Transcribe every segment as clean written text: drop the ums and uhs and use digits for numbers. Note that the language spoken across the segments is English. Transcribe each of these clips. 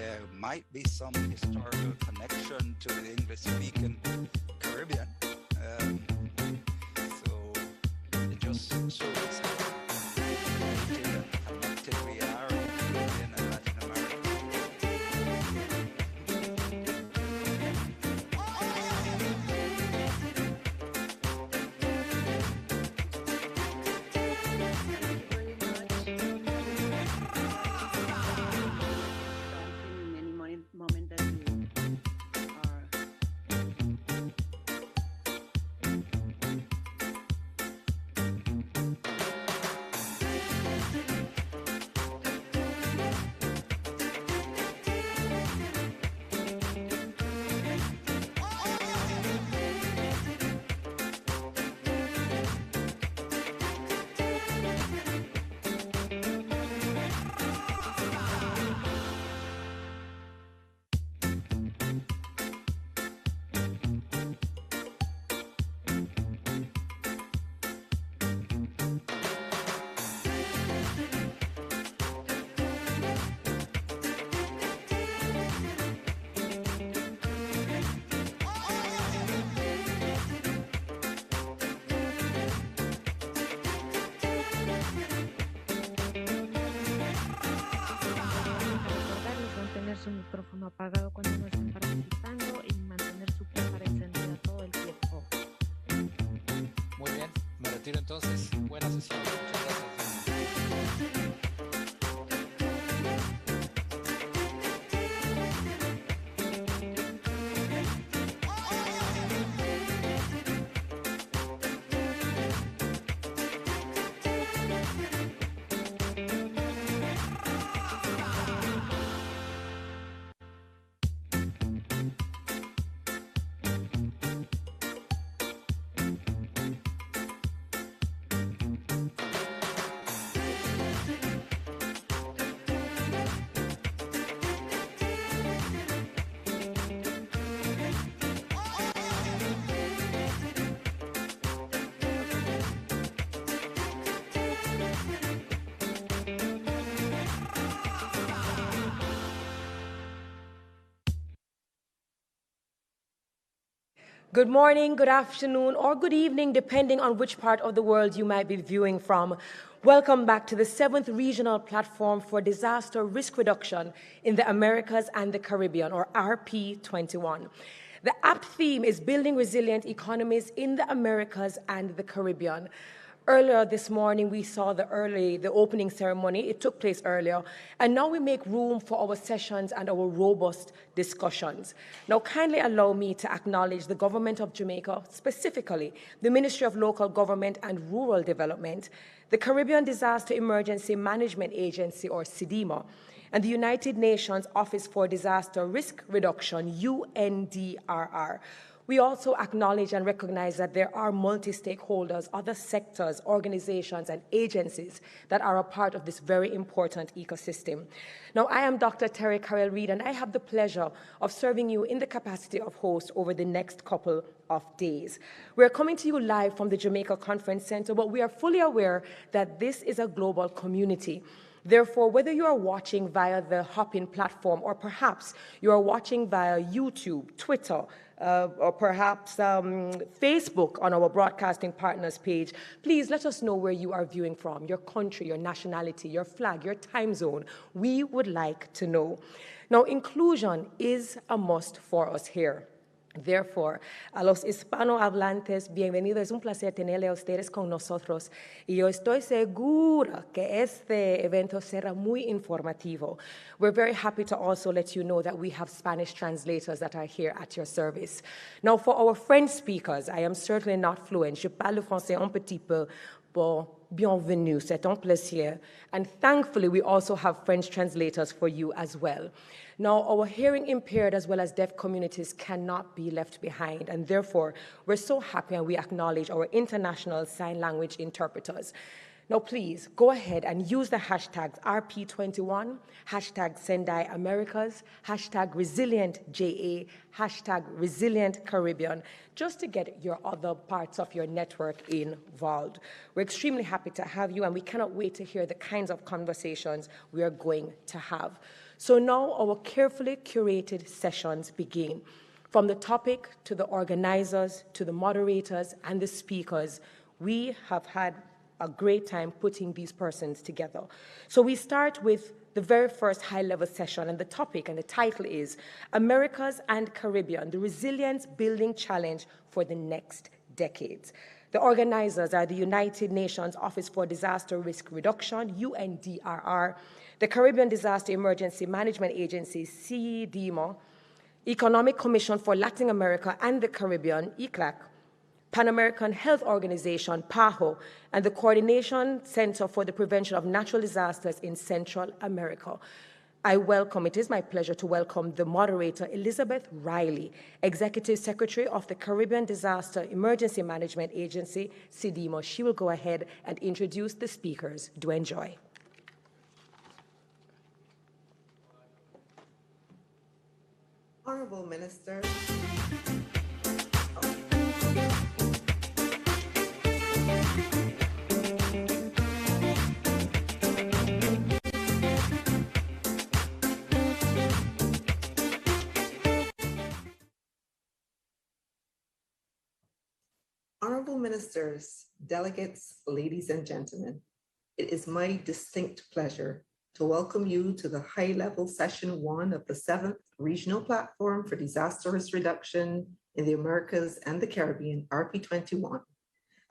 there might be some historical connection to the English-speaking Caribbean. So it just shows how connected we are in Caribbean and Latin America. Su micrófono apagado cuando no estén participando y mantener su cámara encendida todo el tiempo. Muy bien, me retiro entonces. Buena sesión. Muchas gracias. Good morning, good afternoon, or good evening, depending on which part of the world you might be viewing from. Welcome back to the 7th Regional Platform for Disaster Risk Reduction in the Americas and the Caribbean, or RP21. The apt theme is Building Resilient Economies in the Americas and the Caribbean. Earlier this morning, we saw the opening ceremony. It took place earlier. And now we make room for our sessions and our robust discussions. Now, kindly allow me to acknowledge the government of Jamaica, specifically the Ministry of Local Government and Rural Development, the Caribbean Disaster Emergency Management Agency, or CDEMA, and the United Nations Office for Disaster Risk Reduction, UNDRR. We also acknowledge and recognize that there are multi-stakeholders, other sectors, organizations, and agencies that are a part of this very important ecosystem. Now, I am Dr. Terry Carrell-Reed, and I have the pleasure of serving you in the capacity of host over the next couple of days. We're coming to you live from the Jamaica Conference Center, but we are fully aware that this is a global community. Therefore, whether you are watching via the Hopin platform or perhaps you are watching via YouTube, Twitter, or perhaps Facebook on our broadcasting partners page, please let us know where you are viewing from, your country, your nationality, your flag, your time zone. We would like to know. Now, inclusion is a must for us here. Therefore, a los hispanohablantes, bienvenidos. Es un placer tenerle a ustedes con nosotros. Y yo estoy segura que este evento será muy informativo. We're very happy to also let you know that we have Spanish translators that are here at your service. Now, for our French speakers, I am certainly not fluent. Je parle français un petit peu. Bon, bienvenue, c'est un plaisir. And thankfully, we also have French translators for you as well. Now, our hearing impaired as well as deaf communities cannot be left behind, and therefore, we're so happy and we acknowledge our international sign language interpreters. Now, please go ahead and use the hashtags RP21, hashtag Sendai Americas, hashtag ResilientJA, hashtag Resilient Caribbean, just to get your other parts of your network involved. We're extremely happy to have you, and we cannot wait to hear the kinds of conversations we are going to have. So now our carefully curated sessions begin. From the topic to the organizers, to the moderators and the speakers, we have had a great time putting these persons together. So we start with the very first high-level session, and the topic and the title is Americas and Caribbean, the Resilience Building Challenge for the Next Decades. The organizers are the United Nations Office for Disaster Risk Reduction, UNDRR, the Caribbean Disaster Emergency Management Agency, CDEMA, Economic Commission for Latin America and the Caribbean, ECLAC, Pan American Health Organization, PAHO, and the Coordination Center for the Prevention of Natural Disasters in Central America. It is my pleasure to welcome the moderator, Elizabeth Riley, Executive Secretary of the Caribbean Disaster Emergency Management Agency, CDEMA. She will go ahead and introduce the speakers. Do enjoy. Honorable Minister, Honorable Ministers, delegates, ladies and gentlemen, it is my distinct pleasure to welcome you to the high-level session 1 of the 7th Regional Platform for Disaster Risk Reduction in the Americas and the Caribbean, RP21,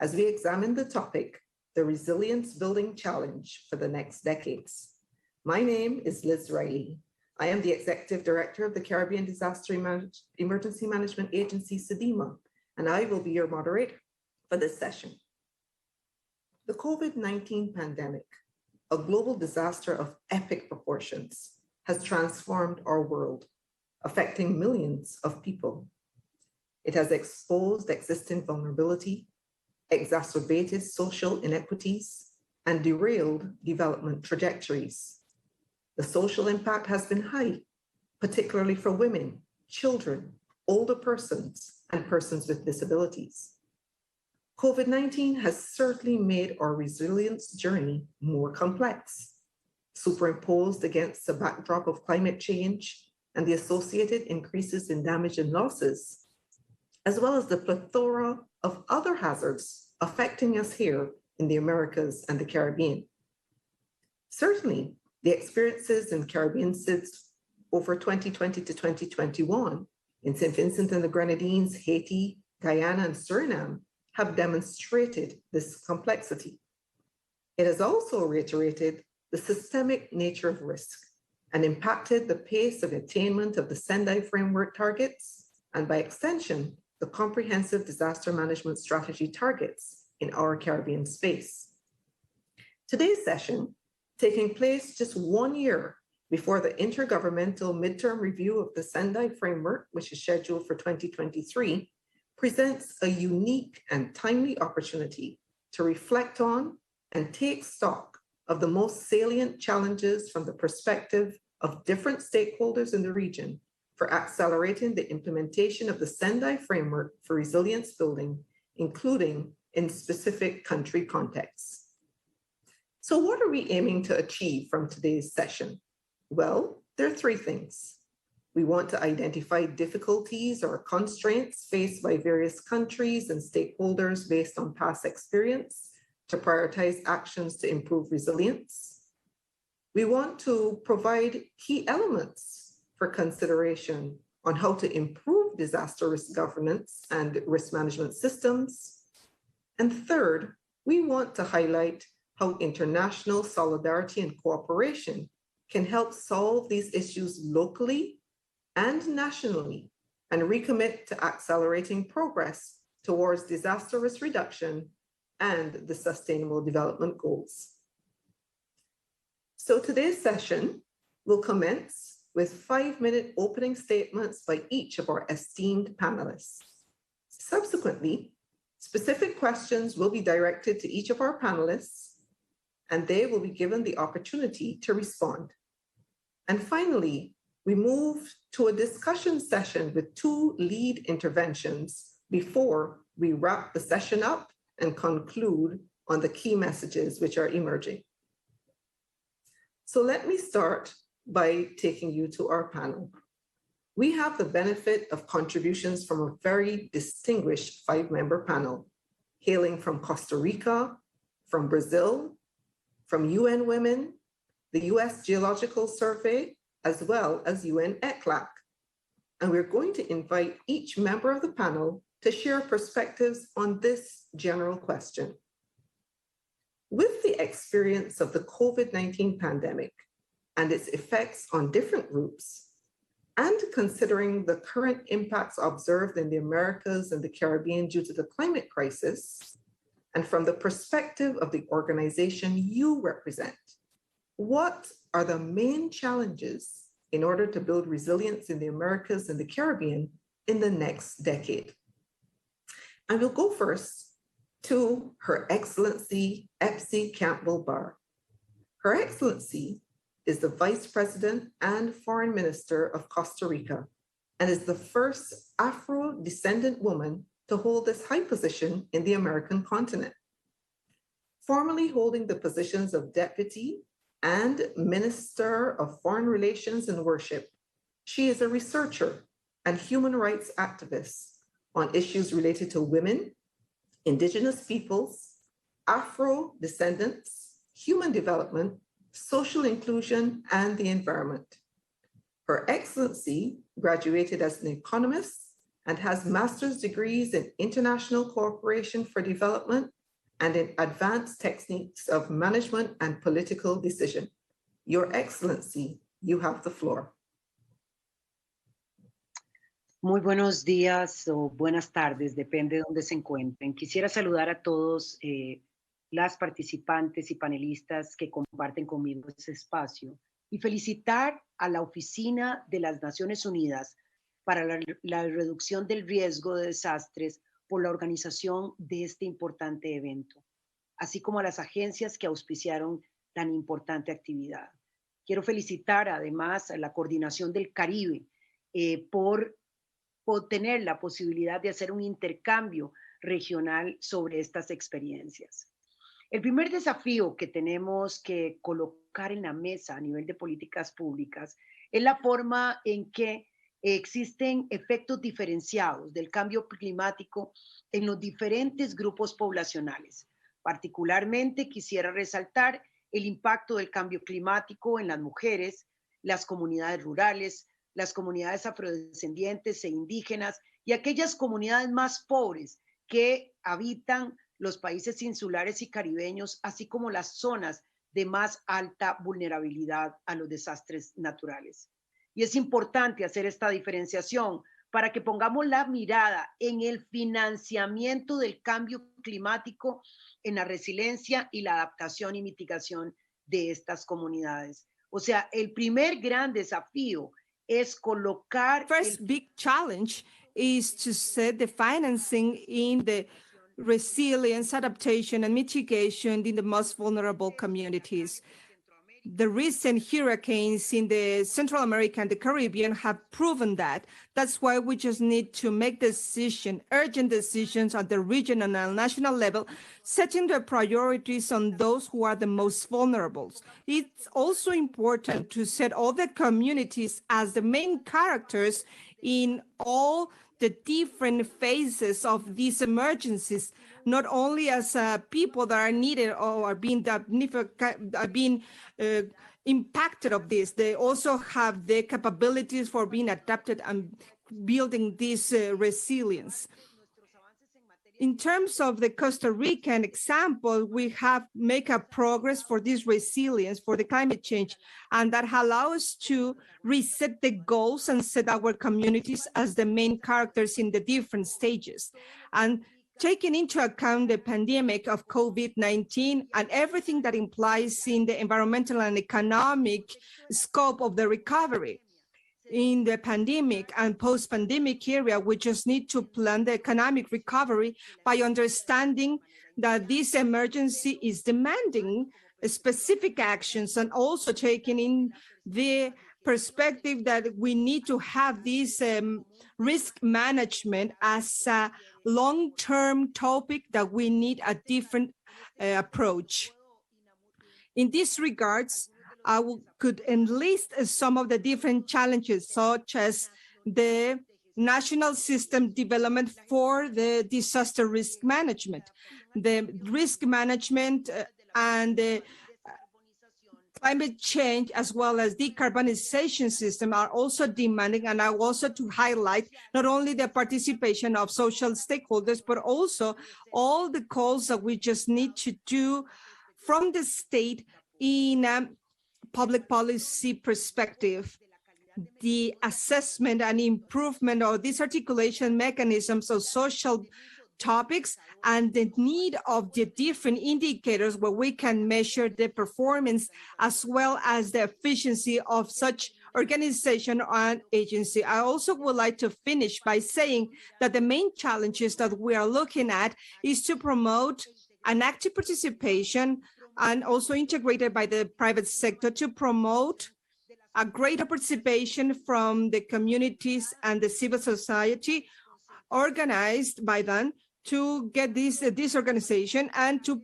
as we examine the topic, the Resilience Building Challenge for the Next Decades. My name is Liz Riley. I am the Executive Director of the Caribbean Disaster Emergency Management Agency, CDEMA, and I will be your moderator for this session. The COVID-19 pandemic, a global disaster of epic proportions, has transformed our world, affecting millions of people. It has exposed existing vulnerability, exacerbated social inequities, and derailed development trajectories. The social impact has been high, particularly for women, children, older persons, and persons with disabilities. COVID-19 has certainly made our resilience journey more complex. Superimposed against the backdrop of climate change and the associated increases in damage and losses, as well as the plethora of other hazards affecting us here in the Americas and the Caribbean. Certainly, the experiences in Caribbean SIDS over 2020 to 2021 in St. Vincent and the Grenadines, Haiti, Guyana, and Suriname have demonstrated this complexity. It has also reiterated the systemic nature of risk and impacted the pace of attainment of the Sendai framework targets, and by extension, the comprehensive disaster management strategy targets in our Caribbean space. Today's session, taking place just 1 year before the intergovernmental midterm review of the Sendai framework, which is scheduled for 2023, presents a unique and timely opportunity to reflect on and take stock of the most salient challenges from the perspective of different stakeholders in the region for accelerating the implementation of the Sendai framework for resilience building, including in specific country contexts. So what are we aiming to achieve from today's session? Well, there are 3 things. We want to identify difficulties or constraints faced by various countries and stakeholders based on past experience to prioritize actions to improve resilience. We want to provide key elements for consideration on how to improve disaster risk governance and risk management systems. And third, we want to highlight how international solidarity and cooperation can help solve these issues locally and nationally, and recommit to accelerating progress towards disaster risk reduction and the Sustainable Development Goals. So today's session will commence with 5-minute opening statements by each of our esteemed panelists. Subsequently, specific questions will be directed to each of our panelists, and they will be given the opportunity to respond. And finally, we move to a discussion session with 2 lead interventions before we wrap the session up and conclude on the key messages which are emerging. So let me start by taking you to our panel. We have the benefit of contributions from a very distinguished 5-member panel, hailing from Costa Rica, from Brazil, from UN Women, the US Geological Survey, as well as UN ECLAC. And we're going to invite each member of the panel to share perspectives on this general question. With the experience of the COVID-19 pandemic and its effects on different groups, and considering the current impacts observed in the Americas and the Caribbean due to the climate crisis, and from the perspective of the organization you represent, what are the main challenges in order to build resilience in the Americas and the Caribbean in the next decade? And we'll go first to Her Excellency Epsie Campbell Barr. Her Excellency is the Vice President and Foreign Minister of Costa Rica and is the first Afro-descendant woman to hold this high position in the American continent. Formerly holding the positions of Deputy and Minister of Foreign Relations and Worship, she is a researcher and human rights activist on issues related to women, Indigenous peoples, Afro-descendants, human development, social inclusion, and the environment. Her Excellency graduated as an economist and has master's degrees in international cooperation for development and in advanced techniques of management and political decision. Your Excellency, you have the floor. Muy buenos días o buenas tardes, depende de dónde se encuentren. Quisiera saludar a todos las participantes y panelistas que comparten conmigo este espacio y felicitar a la Oficina de las Naciones Unidas para la reducción del riesgo de desastres por la organización de este importante evento, así como a las agencias que auspiciaron tan importante actividad. Quiero felicitar además a la Coordinación del Caribe por tener la posibilidad de hacer un intercambio regional sobre estas experiencias. El primer desafío que tenemos que colocar en la mesa a nivel de políticas públicas es la forma en que existen efectos diferenciados del cambio climático en los diferentes grupos poblacionales. Particularmente quisiera resaltar el impacto del cambio climático en las mujeres, las comunidades rurales, las comunidades afrodescendientes e indígenas y aquellas comunidades más pobres que habitan los países insulares y caribeños, así como las zonas de más alta vulnerabilidad a los desastres naturales. Y es importante hacer esta diferenciación para que pongamos la mirada en el financiamiento del cambio climático, en la resiliencia y la adaptación y mitigación de estas comunidades. O sea, el primer gran desafío es colocar... First big challenge is to set the financing in the resilience, adaptation, and mitigation in the most vulnerable communities. The recent hurricanes in the Central America and the Caribbean have proven that. That's why we just need to make urgent decisions at the regional and national level, setting the priorities on those who are the most vulnerable. It's also important to set all the communities as the main characters in all the different phases of these emergencies, not only as people that are needed or are being impacted of this. They also have the capabilities for being adapted and building this resilience. In terms of the Costa Rican example, we have made a progress for this resilience, for the climate change, and that allows us to reset the goals and set our communities as the main characters in the different stages. And taking into account the pandemic of COVID-19 and everything that implies in the environmental and economic scope of the recovery. In the pandemic and post-pandemic area, we just need to plan the economic recovery by understanding that this emergency is demanding specific actions and also taking in the perspective that we need to have this risk management as a long-term topic that we need a different approach. In these regards, could enlist some of the different challenges, such as the national system development for the disaster risk management. The risk management and the climate change, as well as decarbonization system, are also demanding, and I also to highlight not only the participation of social stakeholders, but also all the calls that we just need to do from the state in a public policy perspective. The assessment and improvement of these articulation mechanisms of social topics and the need of the different indicators where we can measure the performance as well as the efficiency of such organization and agency. I also would like to finish by saying that the main challenges that we are looking at is to promote an active participation and also integrated by the private sector to promote a greater participation from the communities and the civil society organized by them to get this organization and to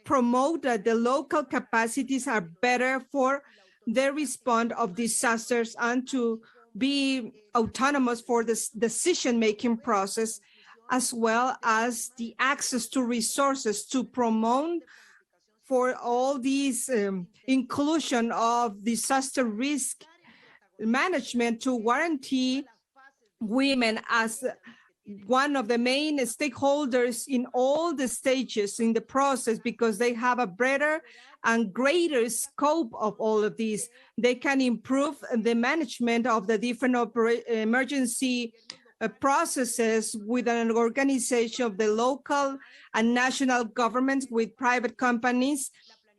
promote that the local capacities are better for the response of disasters and to be autonomous for this decision-making process, as well as the access to resources to promote for all these inclusion of disaster risk management to guarantee women as one of the main stakeholders in all the stages in the process, because they have a better and greater scope of all of these. They can improve the management of the different emergency processes with an organization of the local and national governments with private companies,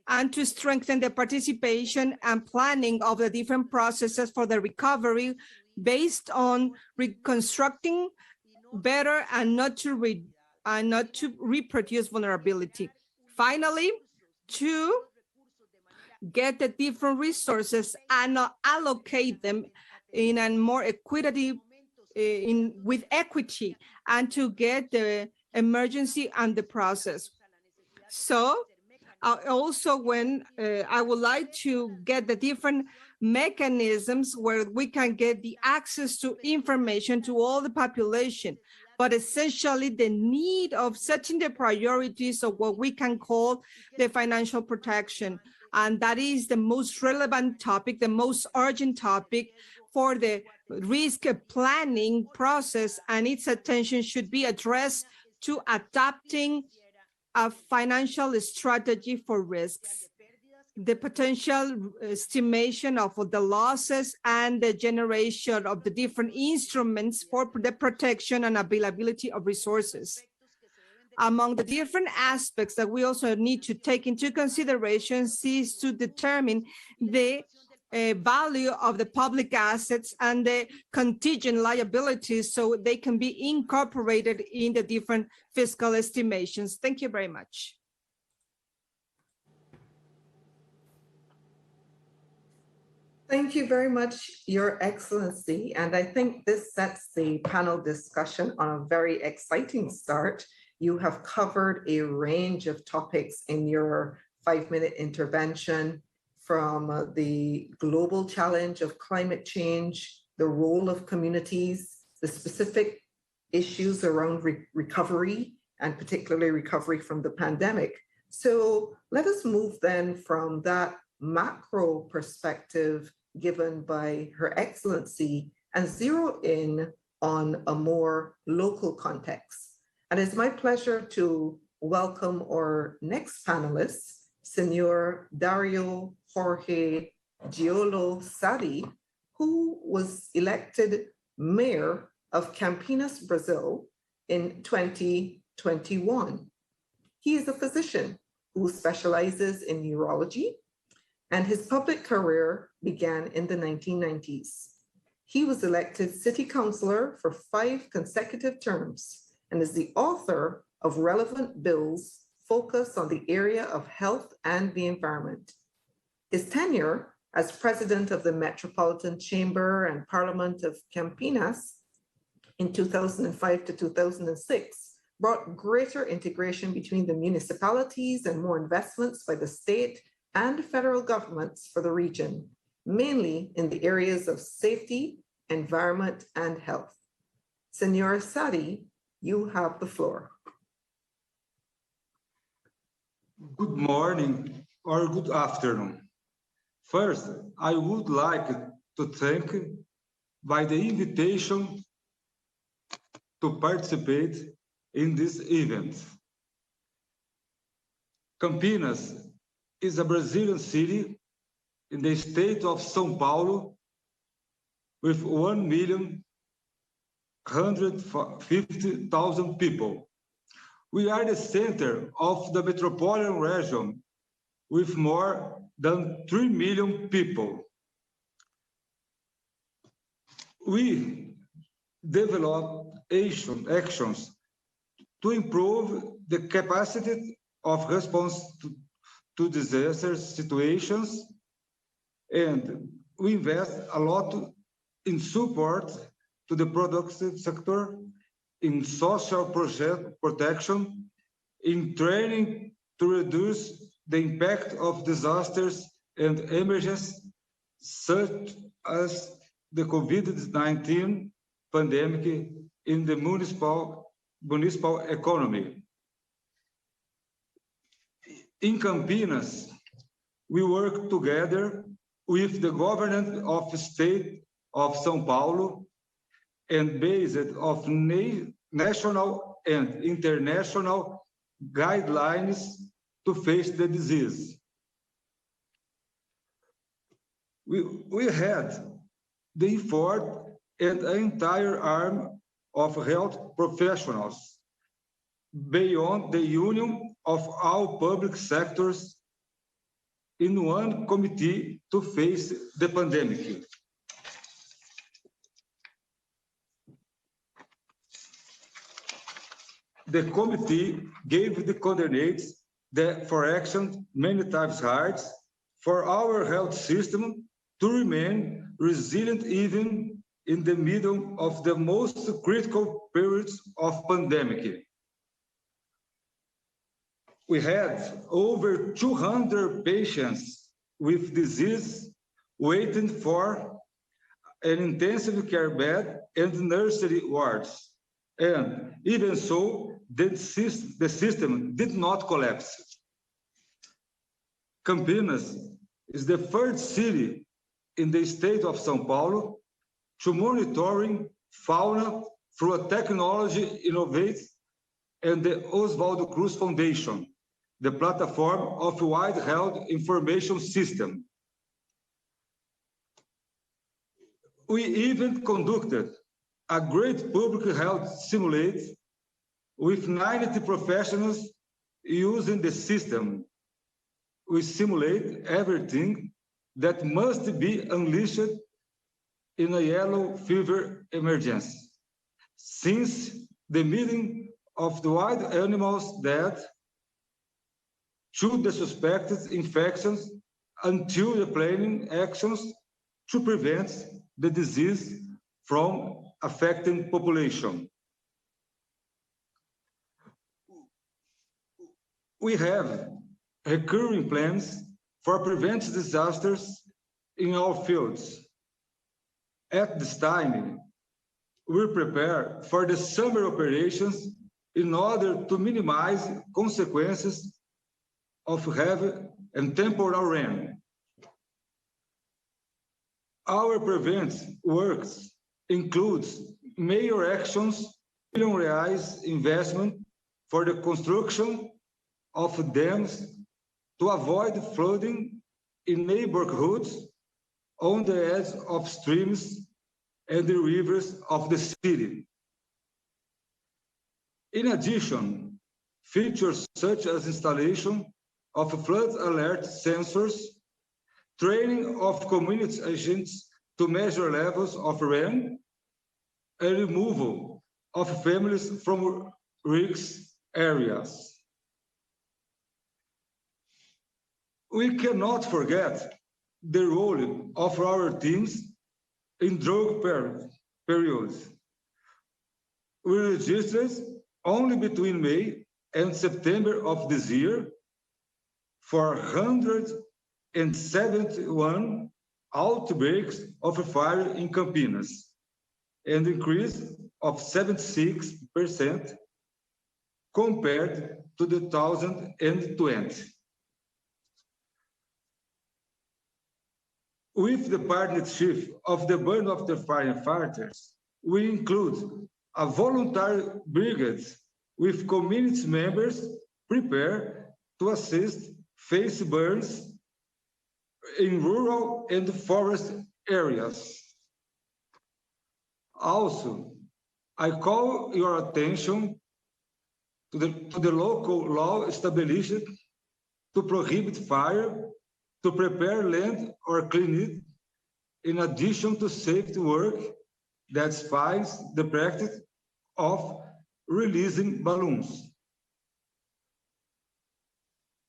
and to strengthen the participation and planning of the different processes for the recovery based on reconstructing better and not to reproduce vulnerability. Finally, to get the different resources and allocate them in a more equitative with equity, and to get the emergency and the process. So also when I would like to get the different mechanisms where we can get the access to information to all the population, but essentially the need of setting the priorities of what we can call the financial protection. And that is the most relevant topic, the most urgent topic for the risk planning process, and its attention should be addressed to adapting a financial strategy for risks, the potential estimation of the losses, and the generation of the different instruments for the protection and availability of resources. Among the different aspects that we also need to take into consideration is to determine the value of the public assets and the contingent liabilities so they can be incorporated in the different fiscal estimations. Thank you very much. Thank you very much, Your Excellency. And I think this sets the panel discussion on a very exciting start. You have covered a range of topics in your 5-minute intervention, from the global challenge of climate change, the role of communities, the specific issues around recovery, and particularly recovery from the pandemic. So let us move then from that macro perspective given by Her Excellency and zero in on a more local context. And it's my pleasure to welcome our next panelist, Senor Dario Jorge Giolo Sadi, who was elected mayor of Campinas, Brazil in 2021. He is a physician who specializes in neurology, and his public career began in the 1990s. He was elected city councilor for 5 consecutive terms and is the author of relevant bills focused on the area of health and the environment. His tenure as president of the Metropolitan Chamber and Parliament of Campinas in 2005 to 2006 brought greater integration between the municipalities and more investments by the state and federal governments for the region, mainly in the areas of safety, environment, and health. Senora Sadi, you have the floor. Good morning or good afternoon. First, I would like to thank by the invitation to participate in this event. Campinas is a Brazilian city in the state of São Paulo with 1,150,000 people. We are the center of the metropolitan region with more than 3 million people. We develop actions to improve the capacity of response to disaster situations, and we invest a lot in support to the productive sector, in social protection, in training to reduce the impact of disasters and emergencies, such as the COVID-19 pandemic in the municipal economy. In Campinas, we work together with the government of the state of São Paulo and based of national and international guidelines to face the disease. We had the effort and an entire arm of health professionals beyond the union of all public sectors in one committee to face the pandemic. The committee gave the coordinates for action many times hard for our health system to remain resilient even in the middle of the most critical periods of pandemic. We had over 200 patients with disease waiting for an intensive care bed and nursery wards. And even so, the system did not collapse. Campinas is the first city in the state of São Paulo to monitoring fauna through a technology innovate and the Oswaldo Cruz Foundation, the platform of wide health information system. We even conducted a great public health simulate with 90 professionals using the system. We simulate everything that must be unleashed in a yellow fever emergency. Since the meeting of the wild animals death to the suspected infections until the planning actions to prevent the disease from affecting population. We have recurring plans for preventing disasters in all fields. At this time, we prepare for the summer operations in order to minimize consequences of heavy and temporal rain. Our prevention works includes major actions, R1 million investment for the construction of dams to avoid flooding in neighborhoods on the edge of streams and the rivers of the city. In addition, features such as installation of flood alert sensors, training of community agents to measure levels of rain, and removal of families from risk areas. We cannot forget the role of our teams in drought periods. We registered only between May and September of this year 400 and 71 outbreaks of fire in Campinas, an increase of 76% compared to 2020. With the partnership of the Burn of the Firefighters, we include a voluntary brigade with community members prepared to assist face burns in rural and forest areas. Also, I call your attention to the local law established to prohibit fire, to prepare land or clean it, in addition to safety work that defines the practice of releasing balloons.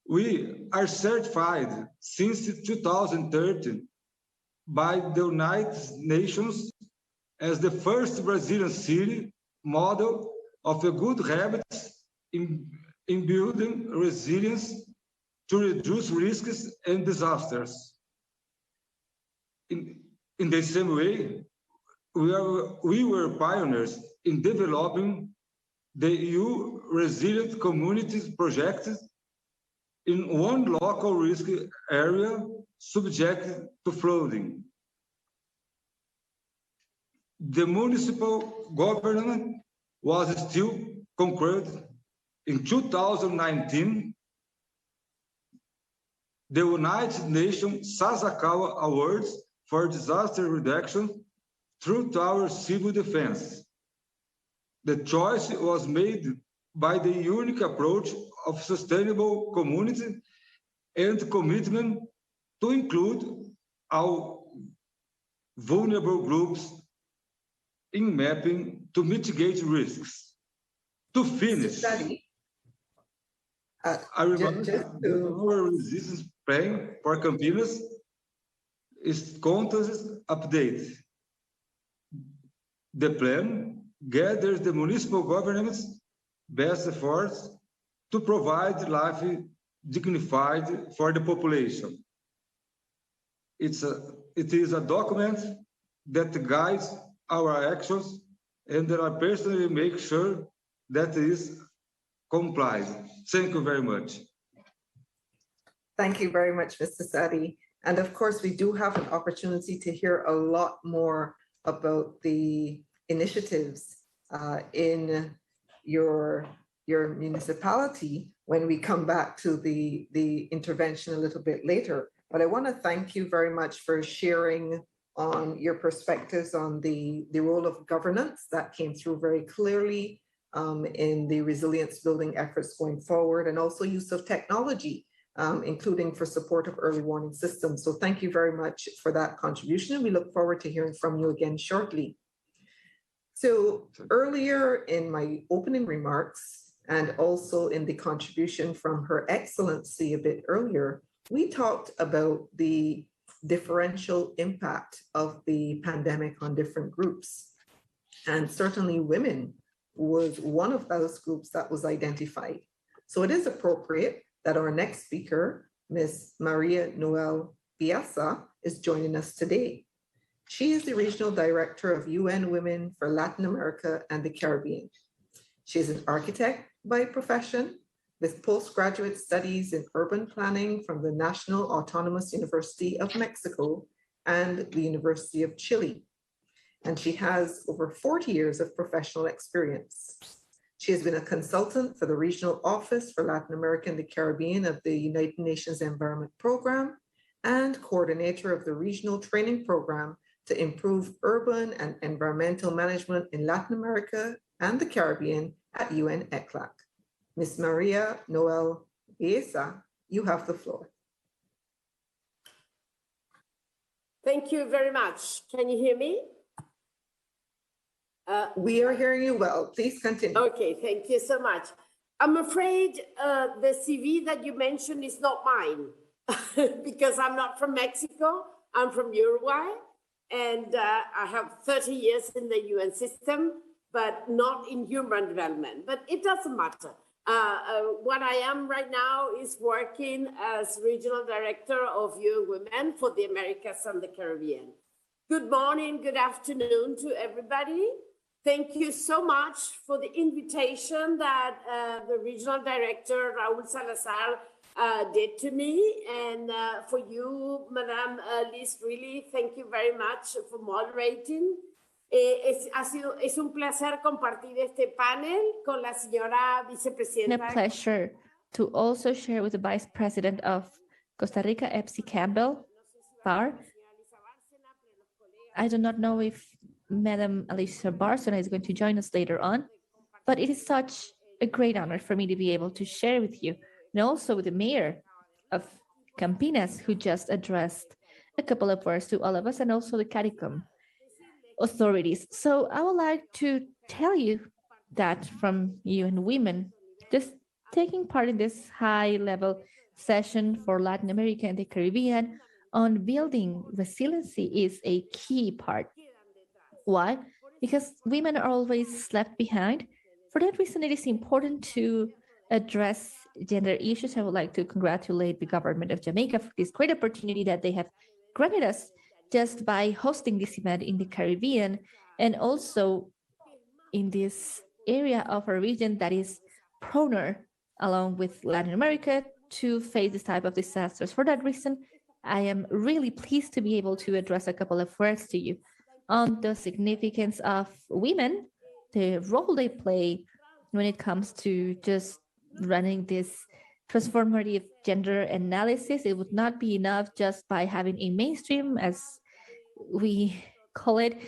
We are certified since 2013 by the United Nations as the first Brazilian city model of a good habits in building resilience to reduce risks and disasters. In the same way, we were pioneers in developing the EU Resilient Communities project in one local risk area subject to flooding. The municipal government was still conquered. In 2019, the United Nations Sasakawa Awards for Disaster Reduction through Tower Civil Defense. The choice was made by the unique approach of sustainable community and commitment to include all vulnerable groups in mapping to mitigate risks. To finish, I remind our resistance plan for Campinas is context update. The plan gathers the municipal government's best efforts to provide life dignified for the population. It is a document that guides our actions, and that I personally make sure that it is complied. Thank you very much. Thank you very much, Mr. Sadi. And of course, we do have an opportunity to hear a lot more about the initiatives in your municipality when we come back to the intervention a little bit later. But I want to thank you very much for sharing on your perspectives on the role of governance that came through very clearly in the resilience building efforts going forward, and also use of technology, including for support of early warning systems. So thank you very much for that contribution, and we look forward to hearing from you again shortly. So earlier in my opening remarks, and also in the contribution from Her Excellency a bit earlier, we talked about the differential impact of the pandemic on different groups. And certainly women was one of those groups that was identified. So it is appropriate that our next speaker, Ms. Maria Noel Biasa, is joining us today. She is the Regional Director of UN Women for Latin America and the Caribbean. She is an architect by profession, with postgraduate studies in urban planning from the National Autonomous University of Mexico and the University of Chile. And she has over 40 years of professional experience. She has been a consultant for the Regional Office for Latin America and the Caribbean of the United Nations Environment Program and coordinator of the Regional Training Program to improve urban and environmental management in Latin America and the Caribbean at UN ECLAC. Ms. Maria Noel Biasa, you have the floor. Thank you very much. Can you hear me? We are hearing you well. Please continue. Okay, thank you so much. I'm afraid the CV that you mentioned is not mine because I'm not from Mexico. I'm from Uruguay, and I have 30 years in the UN system, but not in human development. But it doesn't matter. What I am right now is working as Regional Director of UN Women for the Americas and the Caribbean. Good morning, good afternoon to everybody. Thank you so much for the invitation that the Regional Director, Raul Salazar, did to me. And for you, Madame Liz, really, thank you very much for moderating. Es un placer compartir este panel con la señora And vicepresidenta. a pleasure to also share with the Vice President of Costa Rica, Epsi Campbell Barr. I do not know if Madam Alicia Barcelona is going to join us later on, but it is such a great honor for me to be able to share with you, and also with the mayor of Campinas, who just addressed a couple of words to all of us, and also the CARICOM authorities. So I would like to tell you that from UN Women, just taking part in this high-level session for Latin America and the Caribbean on building resiliency is a key part. Why? Because women are always left behind. For that reason, it is important to address gender issues. I would like to congratulate the government of Jamaica for this great opportunity that they have granted us just by hosting this event in the Caribbean and also in this area of our region that is proner, along with Latin America, to face this type of disasters. For that reason, I am really pleased to be able to address a couple of words to you on the significance of women, the role they play when it comes to just running this transformative gender analysis. It would not be enough just by having a mainstream, as we call it.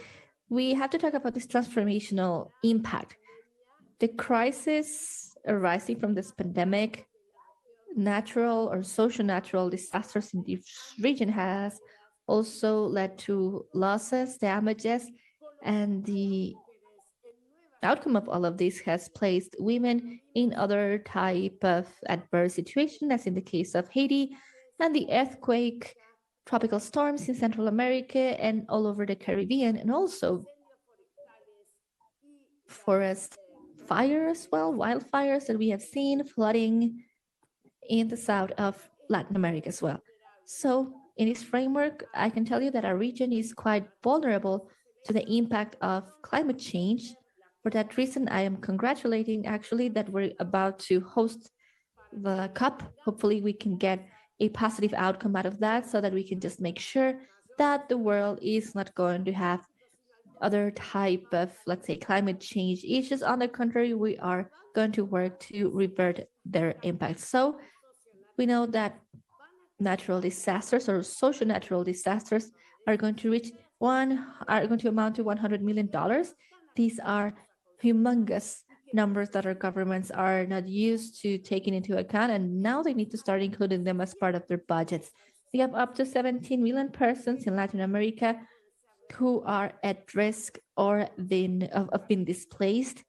We have to talk about this transformational impact. The crisis arising from this pandemic, natural or social natural disasters in this region has also led to losses, damages, and the outcome of all of this has placed women in other type of adverse situation, as in the case of Haiti and the earthquake, tropical storms in Central America and all over the Caribbean, and also forest fires as well, wildfires that we have seen, flooding in the south of Latin America as well. So in this framework, I can tell you that our region is quite vulnerable to the impact of climate change. For that reason, I am congratulating actually that we're about to host the COP. Hopefully we can get a positive outcome out of that so that we can just make sure that the world is not going to have other type of, let's say, climate change issues. On the contrary, we are going to work to revert their impact. So we know that natural disasters or social natural disasters are going to amount to $100 million. These are humongous numbers that our governments are not used to taking into account, and now they need to start including them as part of their budgets. We have up to 17 million persons in Latin America who are at risk or of being displaced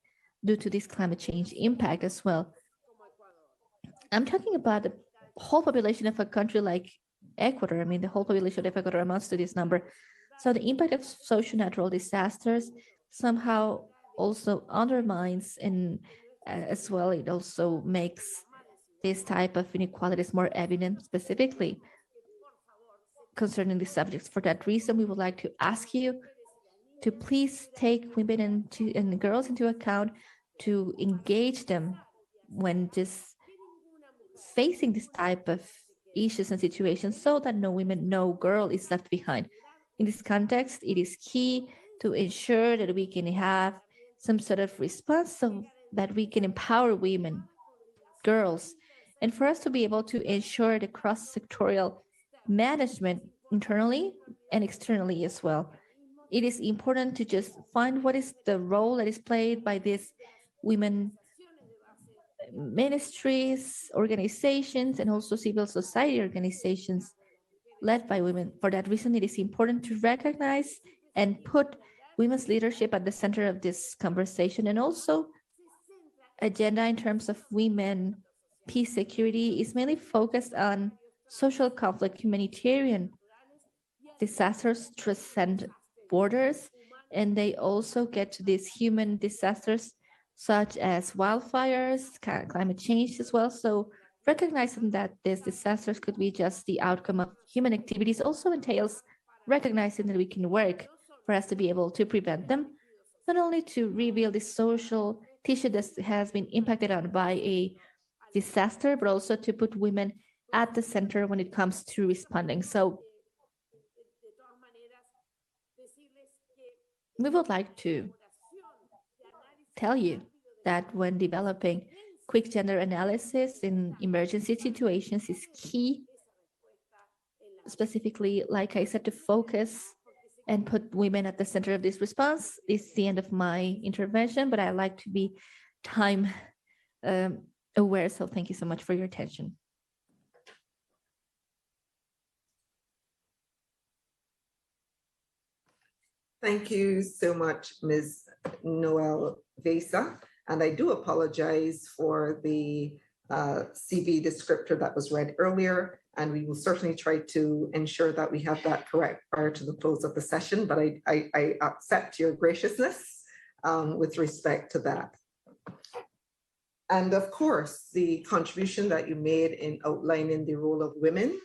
due to this climate change impact as well. I'm talking about the whole population of a country like Ecuador. I mean, the whole population of Ecuador amounts to this number. So the impact of social natural disasters somehow also undermines, and as well, it also makes this type of inequalities more evident, specifically concerning these subjects. For that reason, we would like to ask you to please take women and girls into account, to engage them when just facing this type of issues and situations, so that no women, no girl is left behind. In this context, it is key to ensure that we can have some sort of response so that we can empower women, girls, and for us to be able to ensure the cross-sectorial management internally and externally as well. It is important to just find what is the role that is played by these women ministries, organizations, and also civil society organizations led by women. For that reason, it is important to recognize and put women's leadership at the center of this conversation, and also agenda in terms of women, peace, security is mainly focused on social conflict. Humanitarian disasters transcend borders, and they also get to these human disasters such as wildfires, climate change as well. So recognizing that these disasters could be just the outcome of human activities also entails recognizing that we can work for us to be able to prevent them, not only to rebuild the social tissue that has been impacted on by a disaster, but also to put women at the center when it comes to responding. So we would like to tell you that when developing quick gender analysis in emergency situations is key, specifically, like I said, to focus and put women at the center of this response. This is the end of my intervention, but I like to be time aware, so thank you so much for your attention. Thank you so much, Ms. Noel Vesa. And I do apologize for the CV descriptor that was read earlier, and we will certainly try to ensure that we have that correct prior to the close of the session, but I accept your graciousness with respect to that. And of course, the contribution that you made in outlining the role of women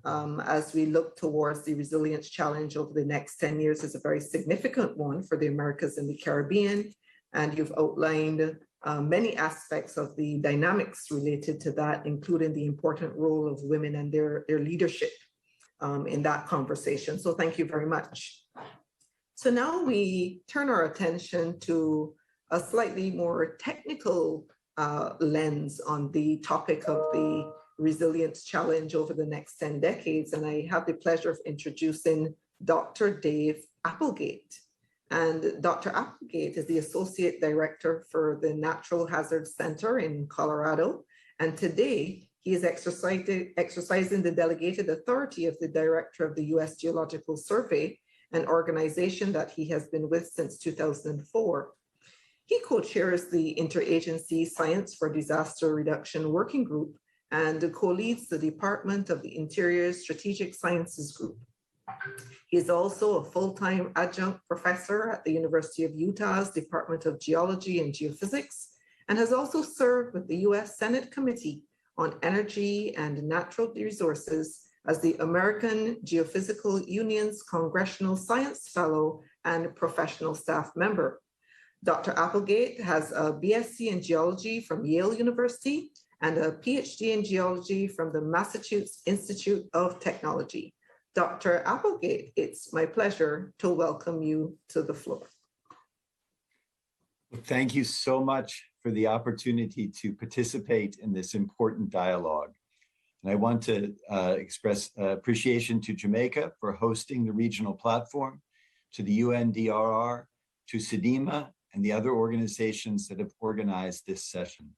as we look towards the resilience challenge over the next 10 years is a very significant one for the Americas and the Caribbean. And you've outlined many aspects of the dynamics related to that, including the important role of women and their leadership in that conversation. So thank you very much. So now we turn our attention to a slightly more technical lens on the topic of the resilience challenge over the next 10 decades. And I have the pleasure of introducing Dr. Dave Applegate. And Dr. Applegate is the Associate Director for the Natural Hazards Center in Colorado. And today he is exercising the delegated authority of the Director of the U.S. Geological Survey, an organization that he has been with since 2004. He co-chairs the Interagency Science for Disaster Reduction Working Group and co-leads the Department of the Interior's Strategic Sciences Group. He is also a full-time adjunct professor at the University of Utah's Department of Geology and Geophysics, and has also served with the U.S. Senate Committee on Energy and Natural Resources as the American Geophysical Union's Congressional Science Fellow and professional staff member. Dr. Applegate has a BSc in Geology from Yale University and a PhD in Geology from the Massachusetts Institute of Technology. Dr. Applegate, it's my pleasure to welcome you to the floor. Thank you so much for the opportunity to participate in this important dialogue. And I want to express appreciation to Jamaica for hosting the regional platform, to the UN DRR, to SEDIMA, and the other organizations that have organized this session.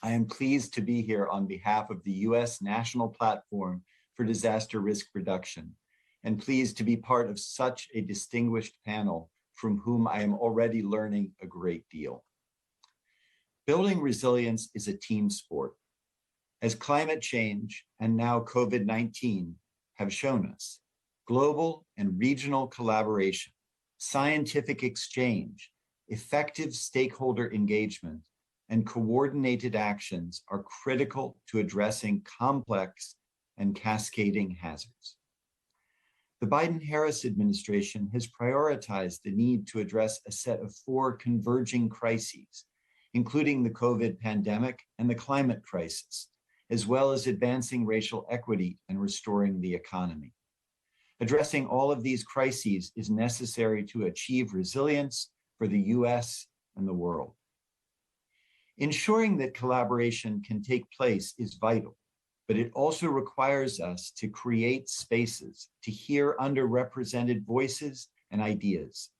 I am pleased to be here on behalf of the U.S. National Platform for Disaster Risk Reduction, and pleased to be part of such a distinguished panel from whom I am already learning a great deal. Building resilience is a team sport. As climate change and now COVID-19 have shown us, global and regional collaboration, scientific exchange, effective stakeholder engagement, and coordinated actions are critical to addressing complex and cascading hazards. The Biden-Harris administration has prioritized the need to address a set of 4 converging crises, including the COVID pandemic and the climate crisis, as well as advancing racial equity and restoring the economy. Addressing all of these crises is necessary to achieve resilience for the US and the world. Ensuring that collaboration can take place is vital, but it also requires us to create spaces to hear underrepresented voices and ideas.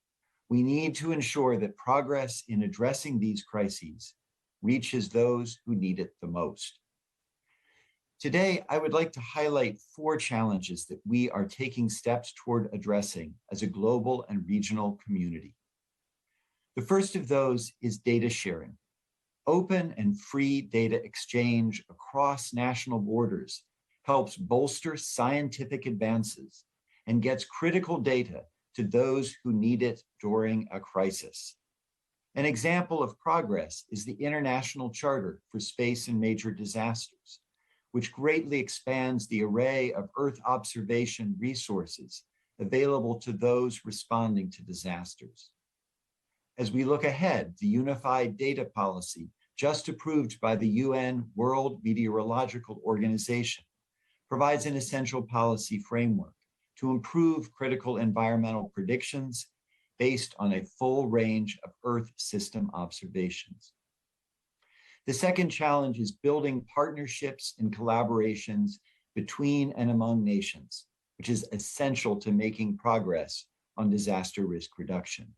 We need to ensure that progress in addressing these crises reaches those who need it the most. Today, I would like to highlight 4 challenges that we are taking steps toward addressing as a global and regional community. The first of those is data sharing. Open and free data exchange across national borders helps bolster scientific advances and gets critical data to those who need it during a crisis. An example of progress is the International Charter for Space and Major Disasters, which greatly expands the array of Earth observation resources available to those responding to disasters. As we look ahead, the Unified Data Policy, just approved by the UN World Meteorological Organization, provides an essential policy framework to improve critical environmental predictions based on a full range of Earth system observations. The second challenge is building partnerships and collaborations between and among nations, which is essential to making progress on disaster risk reduction.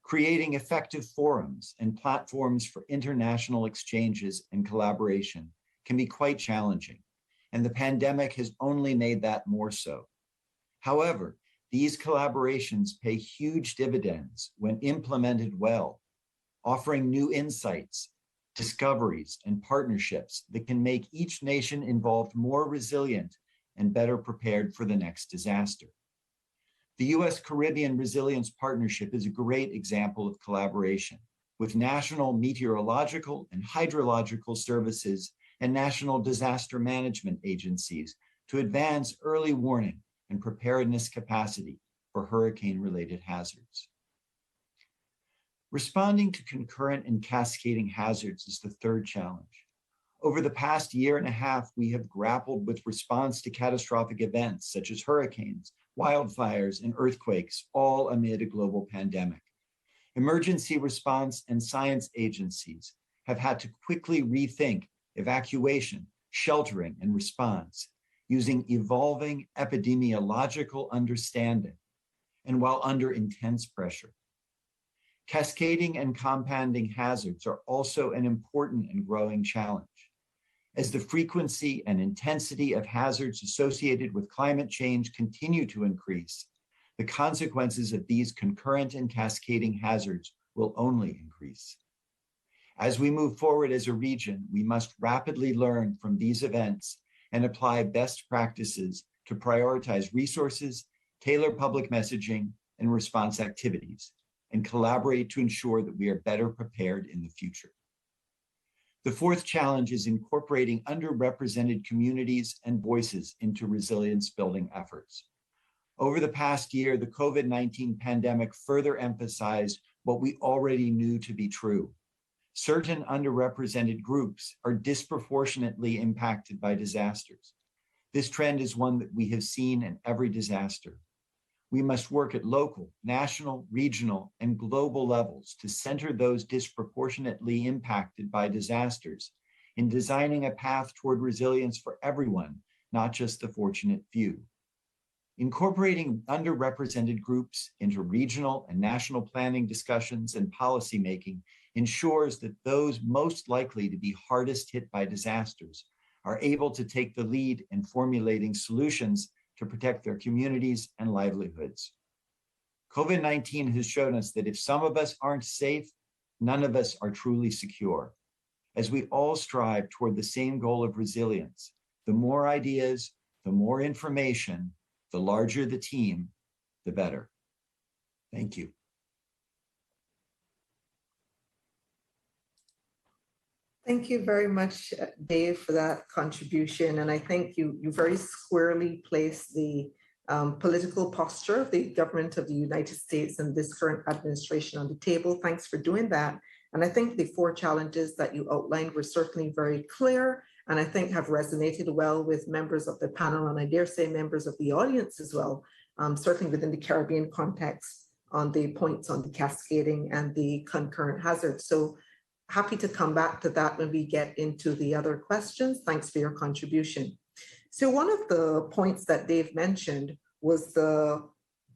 Creating effective forums and platforms for international exchanges and collaboration can be quite challenging, and the pandemic has only made that more so. However, these collaborations pay huge dividends when implemented well, offering new insights, discoveries, and partnerships that can make each nation involved more resilient and better prepared for the next disaster. The U.S. Caribbean Resilience Partnership is a great example of collaboration with national meteorological and hydrological services and national disaster management agencies to advance early warning and preparedness capacity for hurricane-related hazards. Responding to concurrent and cascading hazards is the third challenge. Over the past year and a half, we have grappled with response to catastrophic events such as hurricanes, wildfires, and earthquakes, all amid a global pandemic. Emergency response and science agencies have had to quickly rethink evacuation, sheltering, and response using evolving epidemiological understanding and while under intense pressure. Cascading and compounding hazards are also an important and growing challenge. As the frequency and intensity of hazards associated with climate change continue to increase, the consequences of these concurrent and cascading hazards will only increase. As we move forward as a region, we must rapidly learn from these events and apply best practices to prioritize resources, tailor public messaging, and response activities, and collaborate to ensure that we are better prepared in the future. The fourth challenge is incorporating underrepresented communities and voices into resilience building efforts. Over the past year, the COVID-19 pandemic further emphasized what we already knew to be true. Certain underrepresented groups are disproportionately impacted by disasters. This trend is one that we have seen in every disaster. We must work at local, national, regional, and global levels to center those disproportionately impacted by disasters in designing a path toward resilience for everyone, not just the fortunate few. Incorporating underrepresented groups into regional and national planning discussions and policymaking ensures that those most likely to be hardest hit by disasters are able to take the lead in formulating solutions to protect their communities and livelihoods. COVID-19 has shown us that if some of us aren't safe, none of us are truly secure. As we all strive toward the same goal of resilience, the more ideas, the more information, the larger the team, the better. Thank you. Thank you very much, Dave, for that contribution. And I think you very squarely placed the political posture of the government of the United States and this current administration on the table. Thanks for doing that. And I think the four challenges that you outlined were certainly very clear and I think have resonated well with members of the panel and I dare say members of the audience as well, certainly within the Caribbean context on the points on the cascading and the concurrent hazards. So happy to come back to that when we get into the other questions. Thanks for your contribution. So one of the points that Dave mentioned was the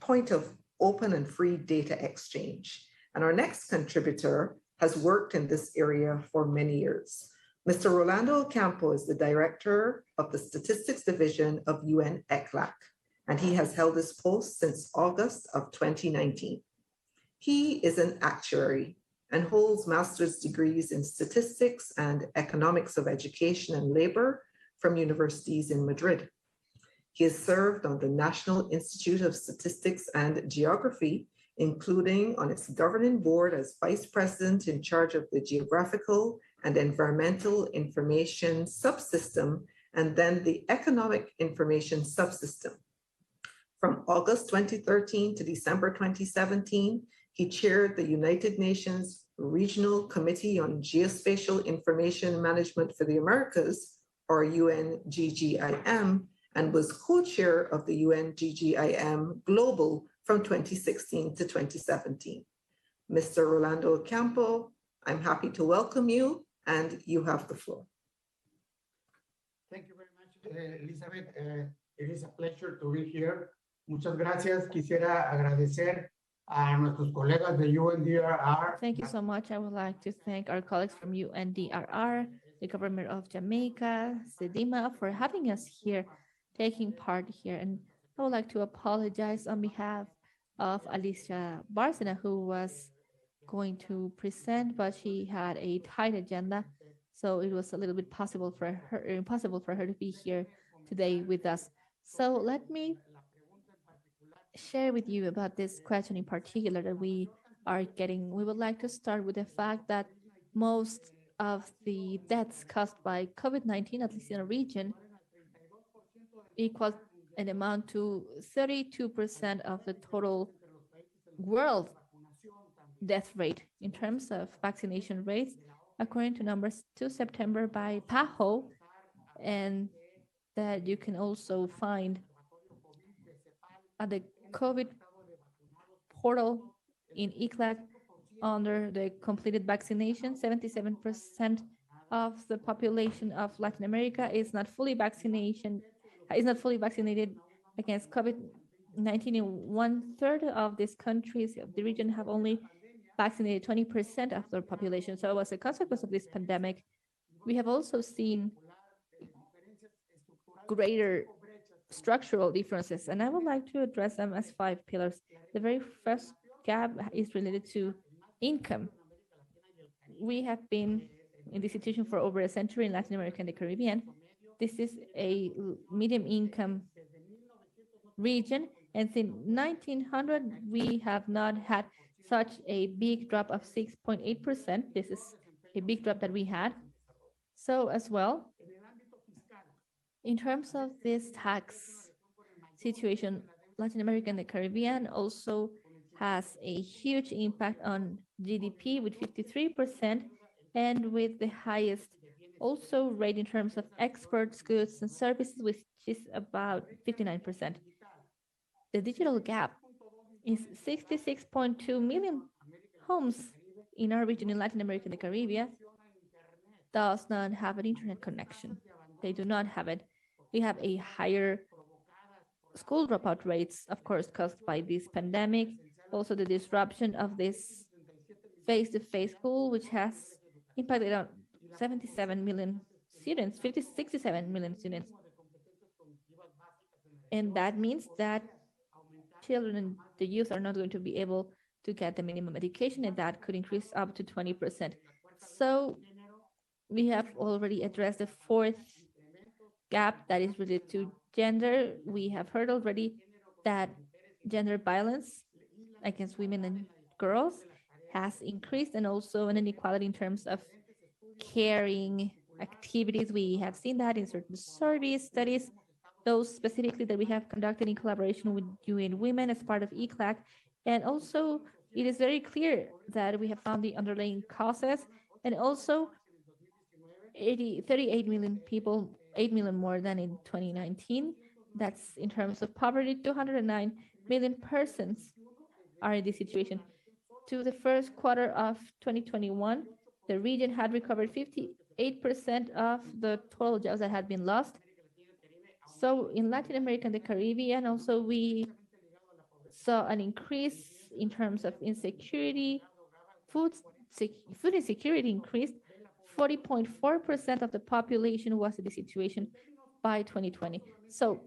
point of open and free data exchange. And our next contributor has worked in this area for many years. Mr. Rolando Ocampo is the director of the Statistics Division of UN ECLAC, and he has held this post since August of 2019. He is an actuary and holds master's degrees in statistics and economics of education and labor from universities in Madrid. He has served on the National Institute of Statistics and Geography including on its governing board as vice president in charge of the geographical and environmental information subsystem, and then the economic information subsystem. From August 2013 to December 2017, he chaired the United Nations Regional Committee on Geospatial Information Management for the Americas, or UNGGIM, and was co-chair of the UNGGIM Global from 2016 to 2017. Mr. Rolando Ocampo, I'm happy to welcome you, and you have the floor. Thank you very much, Elizabeth. It is a pleasure to be here. Muchas gracias. Quisiera agradecer a nuestros colegas de UNDRR. Thank you so much. I would like to thank our colleagues from UNDRR, the government of Jamaica, SEDIMA, for having us here, taking part here. And I would like to apologize on behalf of Alicia Barcena, who was going to present, but she had a tight agenda. So it was a little bit impossible for her to be here today with us. So let me share with you about this question in particular that we are getting. We would like to start with the fact that most of the deaths caused by COVID-19, at least in a region, equal an amount to 32% of the total world death rate in terms of vaccination rates, according to numbers to September by PAHO, and that you can also find at the COVID portal in ICLAC under the completed vaccination. 77% of the population of Latin America is not fully vaccinated against COVID-19. In 1/3 of these countries of the region have only vaccinated 20% of their population. So as a consequence of this pandemic, we have also seen greater structural differences, and I would like to address them as 5 pillars. The very first gap is related to income. We have been in this situation for over a century in Latin America and the Caribbean. This is a medium income region, and since 1900, we have not had such a big drop of 6.8%. This is a big drop that we had. So as well, in terms of this tax situation, Latin America and the Caribbean also has a huge impact on GDP with 53% and with the highest also rate in terms of exports, goods, and services, which is about 59%. The digital gap is 66.2 million homes in our region in Latin America and the Caribbean does not have an internet connection. They do not have it. We have a higher school dropout rates, of course, caused by this pandemic. Also the disruption of this face-to-face school, which has impacted on 67 million students, 67 million students. And that means that children and the youth are not going to be able to get the minimum education, and that could increase up to 20%. So we have already addressed the 4th gap that is related to gender. We have heard already that gender violence against women and girls has increased, and also an inequality in terms of caring activities. We have seen that in certain surveys, studies, those specifically that we have conducted in collaboration with UN Women as part of ECLAC. And also, it is very clear that we have found the underlying causes, and also 38 million people, 8 million more than in 2019. That's in terms of poverty. 209 million persons are in this situation. To the first quarter of 2021, the region had recovered 58% of the total jobs that had been lost. So in Latin America and the Caribbean, also we saw an increase in terms of insecurity. Food insecurity increased. 40.4% of the population was in this situation by 2020. So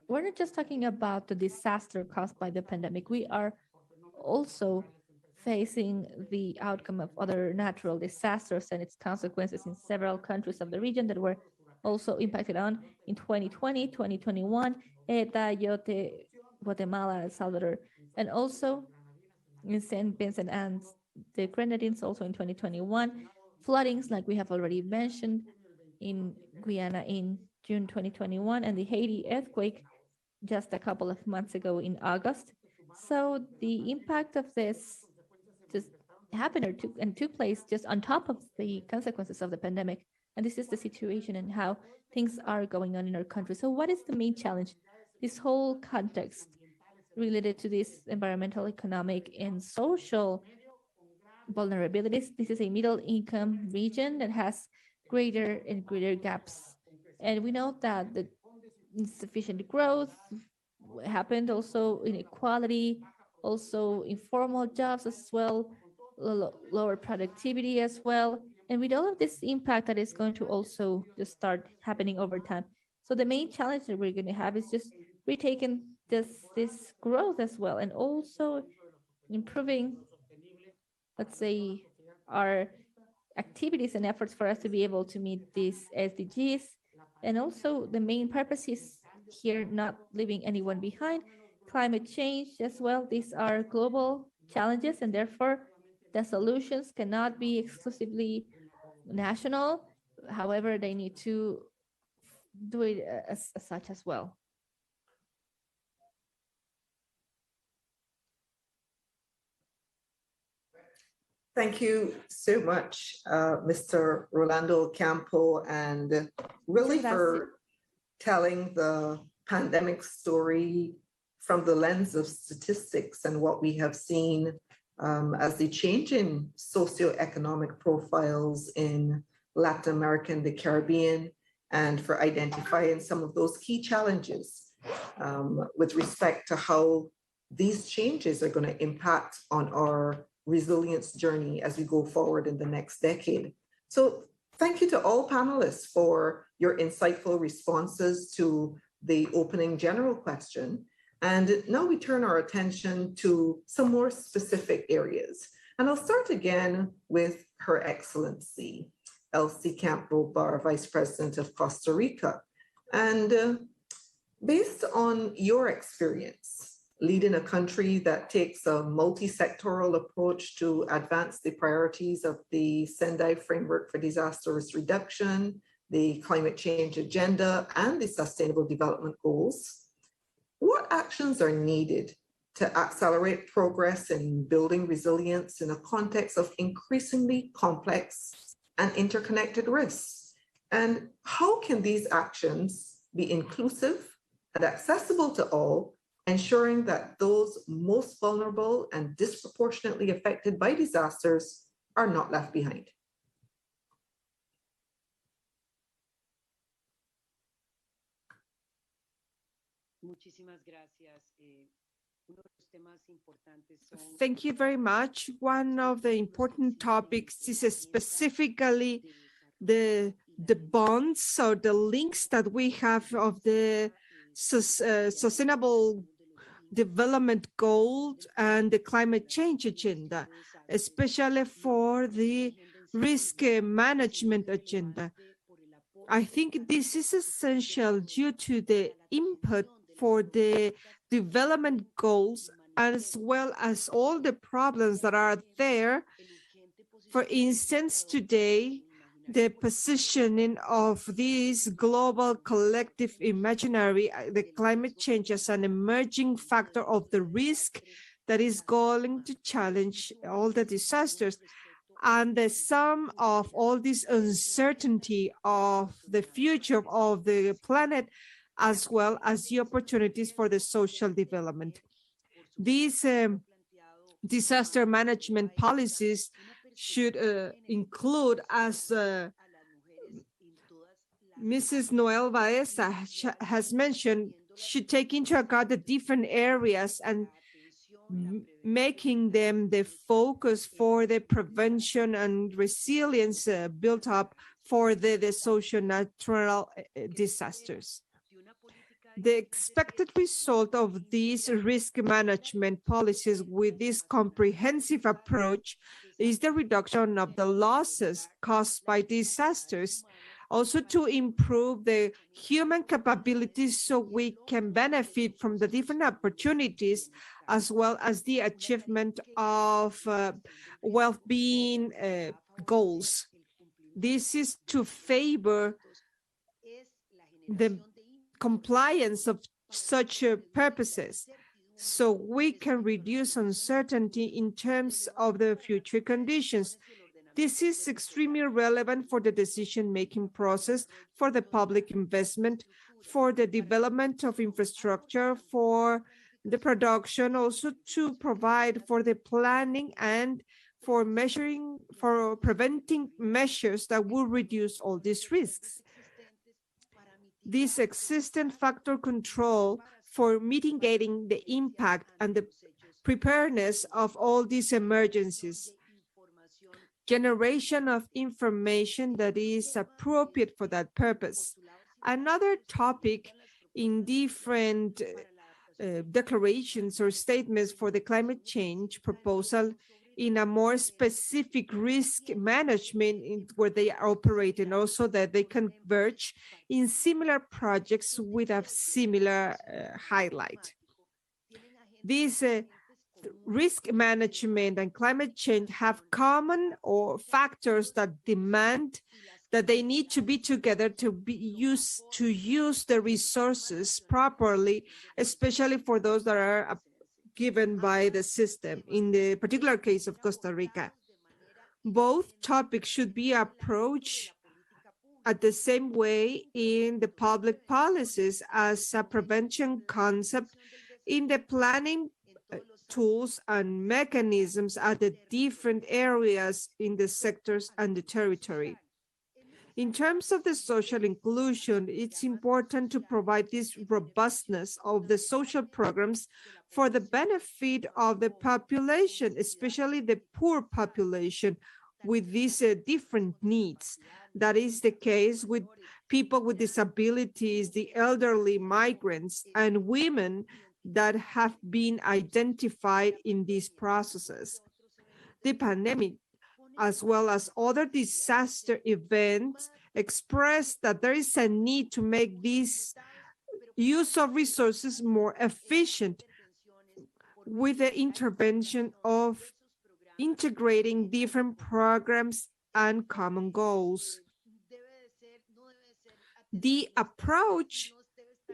we're not just talking about the disaster caused by the pandemic. We are also facing the outcome of other natural disasters and its consequences in several countries of the region that were also impacted on in 2020, 2021. Eta, Yote, Guatemala, El Salvador, and also in St. Vincent and the Grenadines also in 2021. Floodings, like we have already mentioned, in Guyana in June 2021, and the Haiti earthquake just a couple of months ago in August. So the impact of this just happened and took place just on top of the consequences of the pandemic. And this is the situation and how things are going on in our country. So what is the main challenge? This whole context related to this environmental, economic, and social vulnerabilities. This is a middle income region that has greater and greater gaps. And we know that the insufficient growth happened, also inequality, also informal jobs as well, lower productivity as well. And with all of this impact that is going to also just start happening over time. So the main challenge that we're going to have is just retaking this growth as well, and also improving, let's say, our activities and efforts for us to be able to meet these SDGs. And also the main purpose is here not leaving anyone behind. Climate change as well. These are global challenges, and therefore the solutions cannot be exclusively national. However, they need to do it as such as well. Thank you so much, Mr. Rolando Campo, and really for telling the pandemic story from the lens of statistics and what we have seen as the change in socioeconomic profiles in Latin America and the Caribbean, and for identifying some of those key challenges with respect to how these changes are going to impact on our resilience journey as we go forward in the next decade. So thank you to all panelists for your insightful responses to the opening general question. And now we turn our attention to some more specific areas. And I'll start again with Her Excellency, Elsie Campo Barr, Vice President of Costa Rica. And based on your experience, leading a country that takes a multi-sectoral approach to advance the priorities of the Sendai Framework for Disaster Risk Reduction, the Climate Change Agenda, and the Sustainable Development Goals, what actions are needed to accelerate progress in building resilience in a context of increasingly complex and interconnected risks? And how can these actions be inclusive and accessible to all, ensuring that those most vulnerable and disproportionately affected by disasters are not left behind? Thank you very much. One of the important topics is specifically the bonds or the links that we have of the sustainable development goals and the climate change agenda, especially for the risk management agenda. I think this is essential due to the input for the development goals, as well as all the problems that are there. For instance, today, the positioning of this global collective imaginary, the climate change as an emerging factor of the risk that is going to challenge all the disasters. And the sum of all this uncertainty of the future of the planet, as well as the opportunities for the social development. These disaster management policies should include, as Mrs. Noel Baeza has mentioned, should take into account the different areas and making them the focus for the prevention and resilience built up for the social natural disasters. The expected result of these risk management policies with this comprehensive approach is the reduction of the losses caused by disasters, Also to improve the human capabilities so we can benefit from the different opportunities as well as the achievement of well-being goals. This is to favor the compliance of such purposes, so we can reduce uncertainty in terms of the future conditions. This is extremely relevant for the decision-making process, for the public investment, for the development of infrastructure, for the production, also to provide for the planning and for measuring, for preventing measures that will reduce all these risks. This existent factor control for mitigating the impact and the preparedness of all these emergencies. Generation of information that is appropriate for that purpose. Another topic in different declarations or statements for the climate change proposal in a more specific risk management where they are operating, also that they converge in similar projects with a similar highlight. These risk management and climate change have common or factors that demand that they need to be together to use the resources properly, especially for those that are given by the system. In the particular case of Costa Rica, both topics should be approached at the same way in the public policies as a prevention concept in the planning tools and mechanisms at the different areas in the sectors and the territory. In terms of the social inclusion, it's important to provide this robustness of the social programs for the benefit of the population, especially the poor population with these different needs. That is the case with people with disabilities, the elderly, migrants, and women that have been identified in these processes. The pandemic, as well as other disaster events, express that there is a need to make this use of resources more efficient with the intervention of integrating different programs and common goals. The approach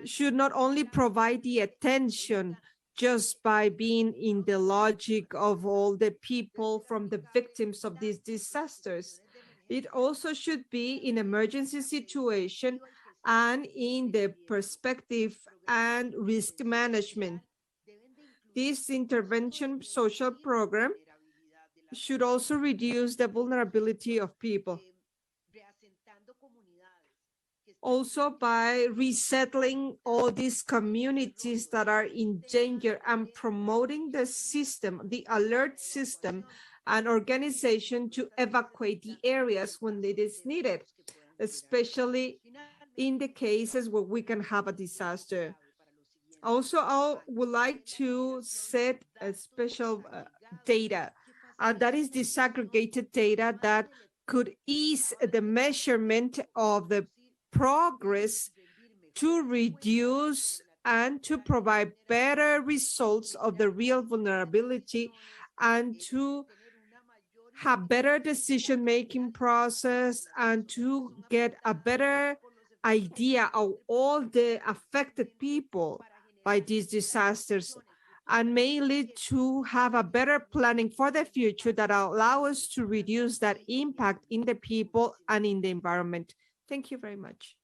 should not only provide the attention just by being in the logic of all the people from the victims of these disasters. It also should be in emergency situation and in the perspective and risk management. This intervention social program should also reduce the vulnerability of people. Also by resettling all these communities that are in danger and promoting the system, the alert system and organization to evacuate the areas when it is needed, especially in the cases where we can have a disaster. Also, I would like to set a special data, that is disaggregated data that could ease the measurement of the progress to reduce and to provide better results of the real vulnerability and to have better decision-making process and to get a better idea of all the affected people by these disasters, and mainly to have a better planning for the future that allow us to reduce that impact in the people and in the environment. Thank you very much.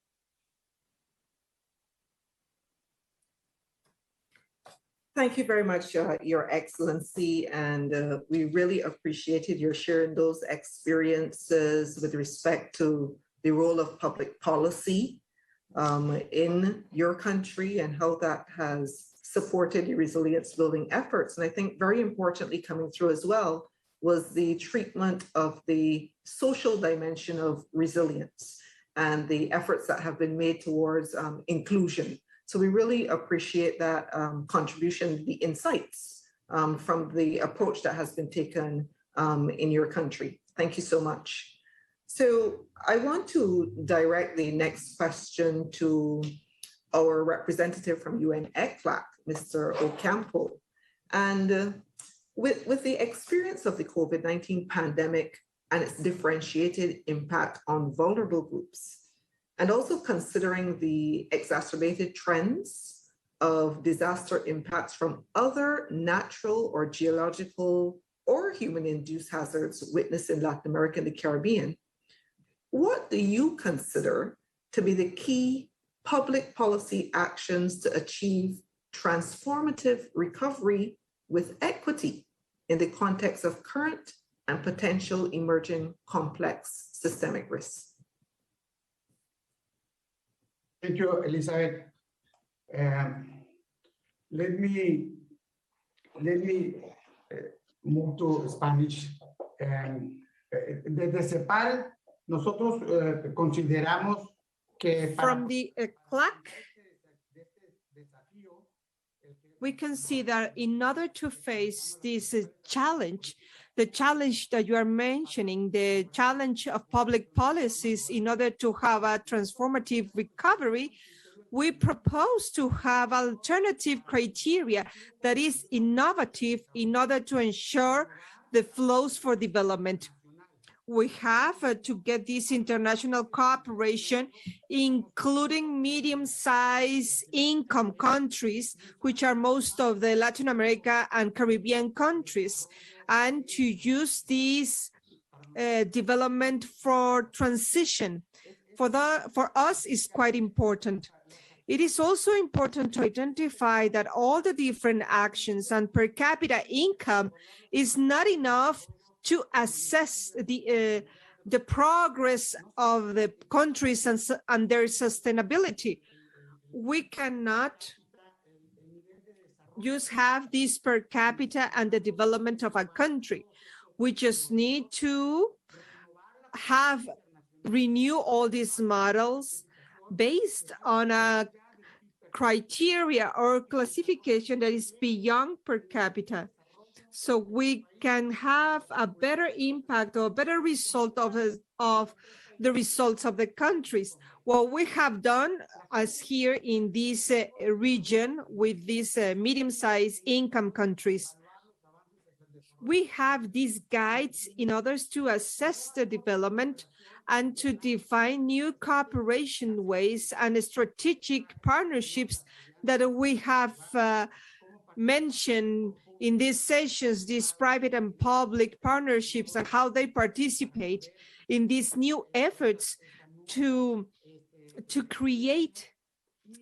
Thank you very much, Your Excellency, and we really appreciated your sharing those experiences with respect to the role of public policy in your country and how that has supported the resilience building efforts. And I think very importantly coming through as well was the treatment of the social dimension of resilience and the efforts that have been made towards inclusion. So we really appreciate that contribution, the insights from the approach that has been taken in your country. Thank you so much. So I want to direct the next question to our representative from UN-ECLAC, Mr. Ocampo. And with the experience of the COVID-19 pandemic and its differentiated impact on vulnerable groups, and also considering the exacerbated trends of disaster impacts from other natural or geological or human-induced hazards witnessed in Latin America and the Caribbean, what do you consider to be the key public policy actions to achieve transformative recovery with equity in the context of current and potential emerging complex systemic risks? Thank you, Elizabeth. Let me move to Spanish. Desde CEPAL, nosotros consideramos que from the CLAC, we consider in order to face this challenge, the challenge that you are mentioning, the challenge of public policies in order to have a transformative recovery, we propose to have alternative criteria that is innovative in order to ensure the flows for development. We have to get this international cooperation, including medium-sized income countries, which are most of the Latin America and Caribbean countries, and to use this development for transition. For us, is quite important. It is also important to identify that all the different actions and per capita income is not enough to assess the progress of the countries and their sustainability. We cannot just have this per capita and the development of a country. We just need to renew all these models based on a criteria or classification that is beyond per capita, so we can have a better impact or better result of the results of the countries. What we have done as here in this region with these medium-sized income countries, we have these guides in order to assess the development and to define new cooperation ways and strategic partnerships that we have mentioned in these sessions, these private and public partnerships and how they participate in these new efforts to create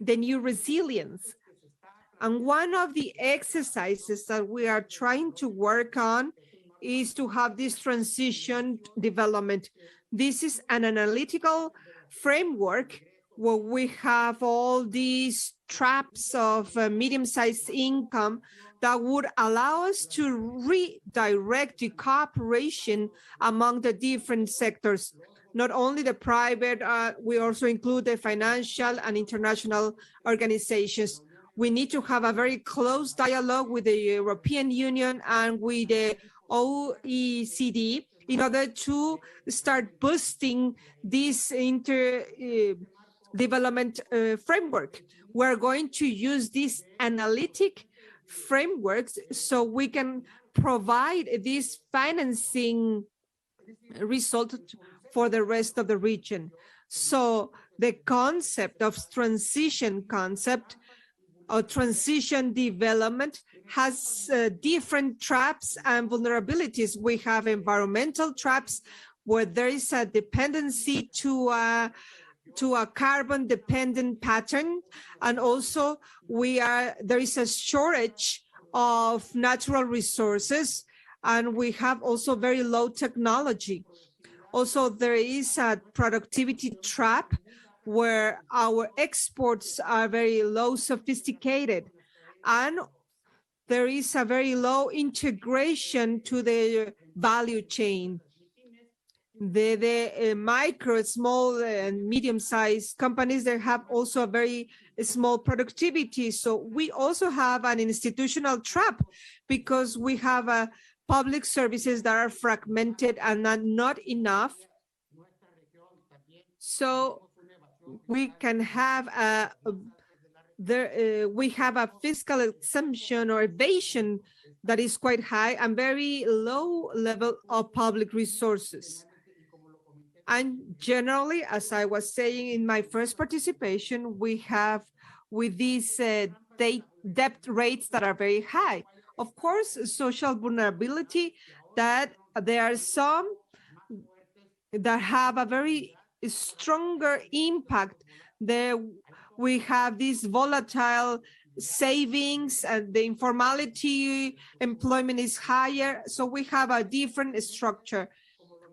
the new resilience. And one of the exercises that we are trying to work on is to have this transition development. This is an analytical framework where we have all these traps of medium-sized income that would allow us to redirect the cooperation among the different sectors. Not only the private, we also include the financial and international organizations. We need to have a very close dialogue with the European Union and with the OECD in order to start boosting this development framework. We're going to use these analytic frameworks so we can provide this financing result for the rest of the region. So the concept of transition or transition development has different traps and vulnerabilities. We have environmental traps where there is a dependency to a carbon-dependent pattern, and also there is a shortage of natural resources, and we have also very low technology. Also, there is a productivity trap where our exports are very low sophisticated, and there is a very low integration to the value chain. The micro, small, and medium-sized companies, they have also a very small productivity. So we also have an institutional trap because we have public services that are fragmented and not enough So we can have we have a fiscal exemption or evasion that is quite high and very low level of public resources. And generally, as I was saying in my first participation, we have with these debt rates that are very high. Of course, social vulnerability, that there are some that have a very stronger impact. There we have these volatile savings and the informality, employment is higher. So we have a different structure.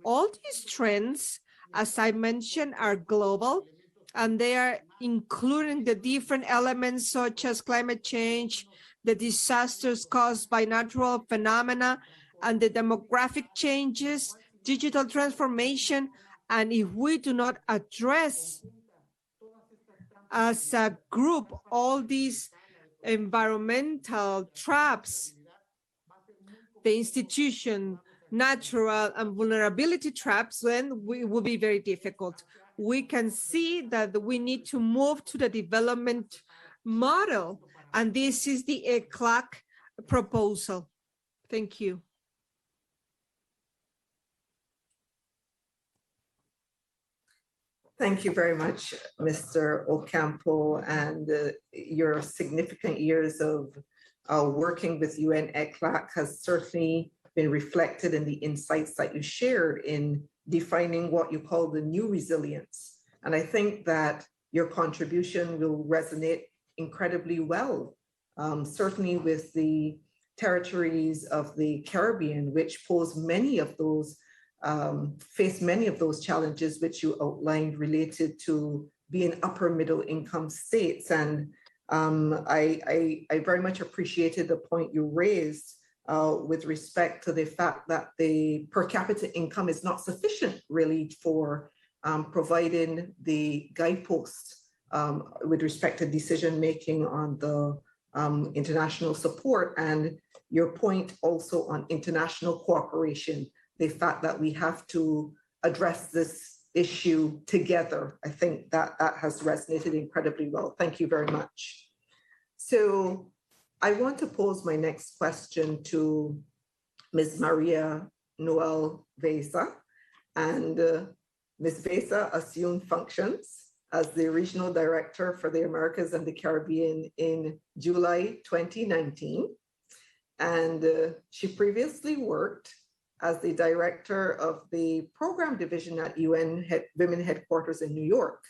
All these trends, as I mentioned, are global, and they are including the different elements such as climate change, the disasters caused by natural phenomena, and the demographic changes, digital transformation. And if we do not address as a group all these environmental traps, the institution, natural and vulnerability traps, then it will be very difficult. We can see that we need to move to the development model, and this is the ECLAC proposal. Thank you. Thank you very much, Mr. Ocampo, and your significant years of working with UN ECLAC has certainly been reflected in the insights that you shared in defining what you call the new resilience. And I think that your contribution will resonate incredibly well, certainly with the territories of the Caribbean, which pose many of those face many of those challenges which you outlined related to being upper middle income states. And I very much appreciated the point you raised with respect to the fact that the per capita income is not sufficient really for providing the guideposts with respect to decision making on the international support, and your point also on international cooperation, the fact that we have to address this issue together. I think that has resonated incredibly well. Thank you very much. So I want to pose my next question to Ms. Maria Noel Vesa, and Ms. Vesa assumed functions as the Regional Director for the Americas and the Caribbean in July 2019. And she previously worked as the Director of the Program Division at UN Women Headquarters in New York.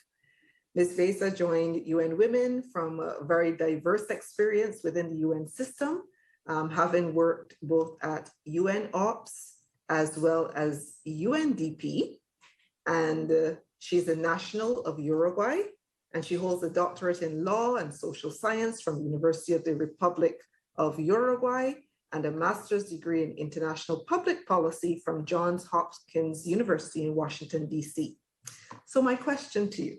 Ms. Vesa joined UN Women from a very diverse experience within the UN system, having worked both at UN Ops as well as UNDP. And she's a national of Uruguay, and she holds a doctorate in law and social science from the University of the Republic of Uruguay and a master's degree in international public policy from Johns Hopkins University in Washington, DC. So my question to you,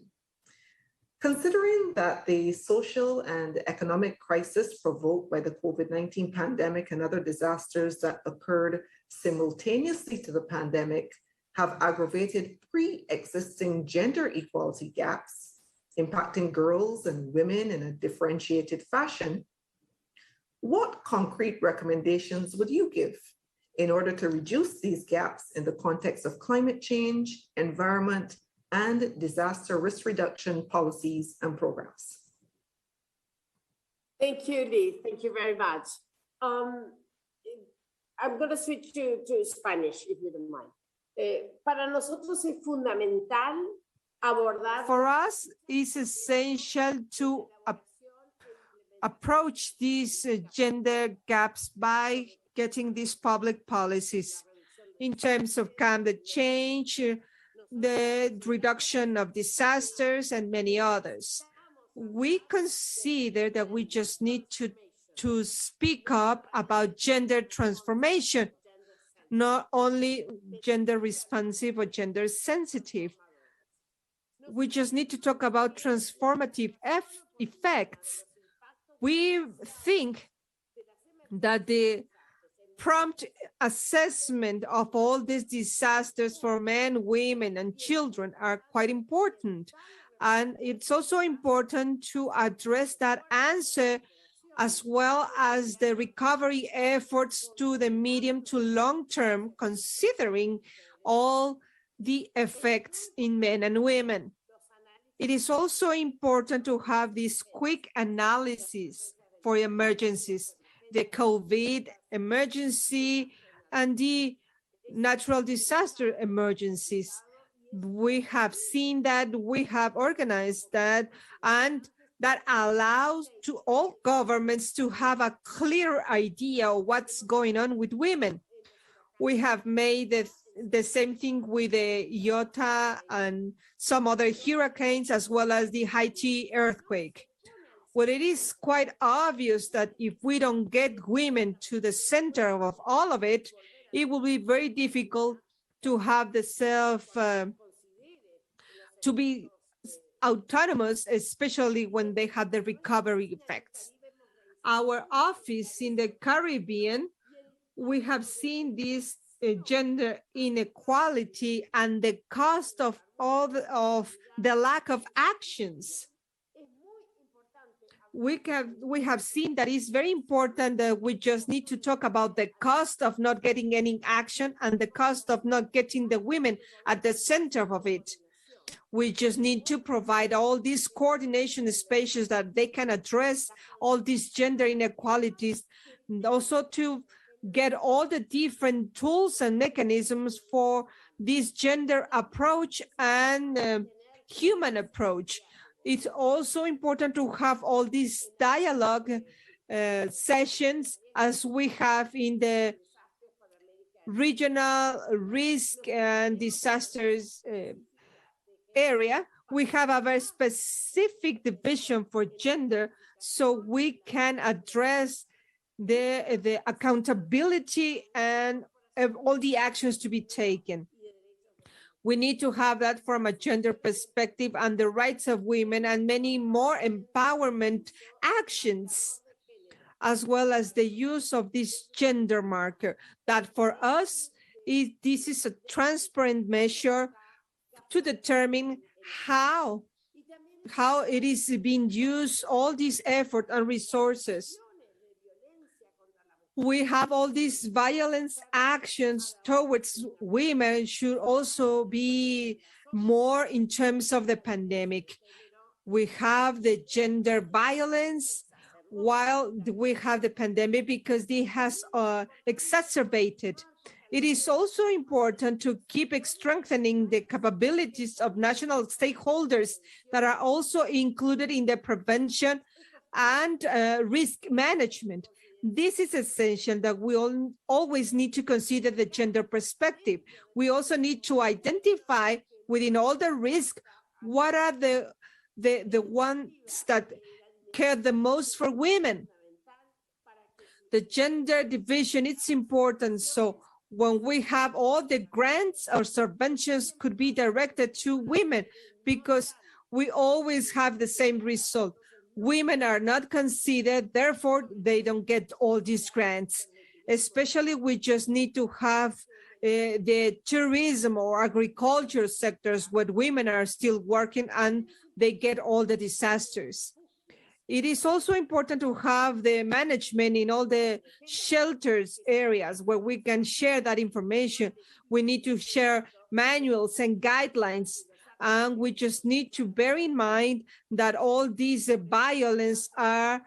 considering that the social and economic crisis provoked by the COVID-19 pandemic and other disasters that occurred simultaneously to the pandemic have aggravated pre-existing gender equality gaps, impacting girls and women in a differentiated fashion, what concrete recommendations would you give in order to reduce these gaps in the context of climate change, environment, and disaster risk reduction policies and programs? Thank you, Liz. Thank you very much. I'm going to switch to Spanish, if you don't mind. Para nosotros es fundamental abordar. For us, it's essential to approach these gender gaps by getting these public policies in terms of climate change, the reduction of disasters, and many others. We consider that we just need to speak up about gender transformation, not only gender responsive or gender sensitive. We just need to talk about transformative effects. We think that the prompt assessment of all these disasters for men, women, and children are quite important. And it's also important to address that answer as well as the recovery efforts to the medium to long term, considering all the effects in men and women. It is also important to have this quick analysis for emergencies, the COVID emergency and the natural disaster emergencies. We have seen that, we have organized that, and that allows to all governments to have a clear idea of what's going on with women. We have made the same thing with the Iota and some other hurricanes, as well as the Haiti earthquake. Well, it is quite obvious that if we don't get women to the center of all of it, it will be very difficult to have the to be autonomous, especially when they have the recovery effects. Our office in the Caribbean, we have seen this gender inequality and the cost of the lack of actions. We have seen that it's very important that we just need to talk about the cost of not getting any action and the cost of not getting the women at the center of it. We just need to provide all these coordination spaces that they can address all these gender inequalities, and also to get all the different tools and mechanisms for this gender approach and human approach. It's also important to have all these dialogue sessions as we have in the regional risk and disasters area. We have a very specific division for gender so we can address the accountability and all the actions to be taken. We need to have that from a gender perspective and the rights of women and many more empowerment actions, as well as the use of this gender marker that for us, this is a transparent measure to determine how it is being used, all this effort and resources. We have all these violence actions towards women should also be more in terms of the pandemic. We have the gender violence while we have the pandemic because it has exacerbated. It is also important to keep strengthening the capabilities of national stakeholders that are also included in the prevention and risk management. This is essential that we always need to consider the gender perspective. We also need to identify within all the risk, what are the ones that care the most for women. The gender division, it's important. So when we have all the grants or subventions could be directed to women because we always have the same result. Women are not considered, therefore they don't get all these grants. Especially we just need to have the tourism or agriculture sectors where women are still working and they get all the disasters. It is also important to have the management in all the shelters areas where we can share that information. We need to share manuals and guidelines. And we just need to bear in mind that all these violence are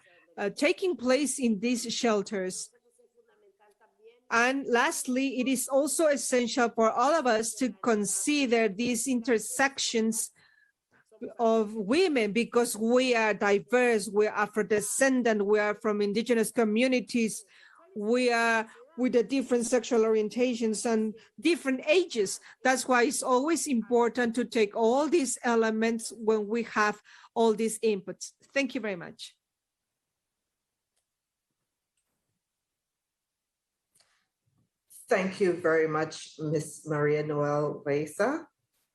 taking place in these shelters. And lastly, it is also essential for all of us to consider these intersections of women because we are diverse, we are Afro-descendant, we are from indigenous communities, we are with the different sexual orientations and different ages. That's why it's always important to take all these elements when we have all these inputs. Thank you very much. Thank you very much, Ms. Maria Noel Reza,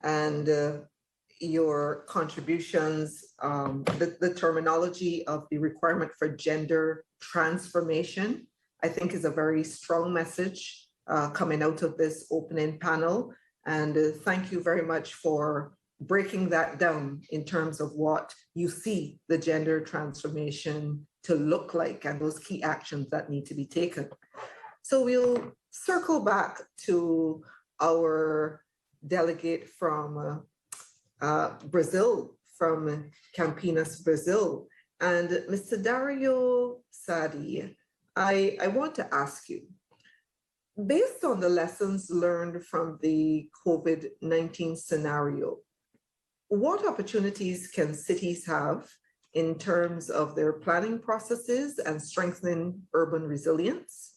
and your contributions, the terminology of the requirement for gender transformation. I think is a very strong message coming out of this opening panel. And thank you very much for breaking that down in terms of what you see the gender transformation to look like and those key actions that need to be taken. So we'll circle back to our delegate from Brazil, from Campinas, Brazil. And Mr. Dario Sadi, I want to ask you, based on the lessons learned from the COVID-19 scenario, what opportunities can cities have in terms of their planning processes and strengthening urban resilience?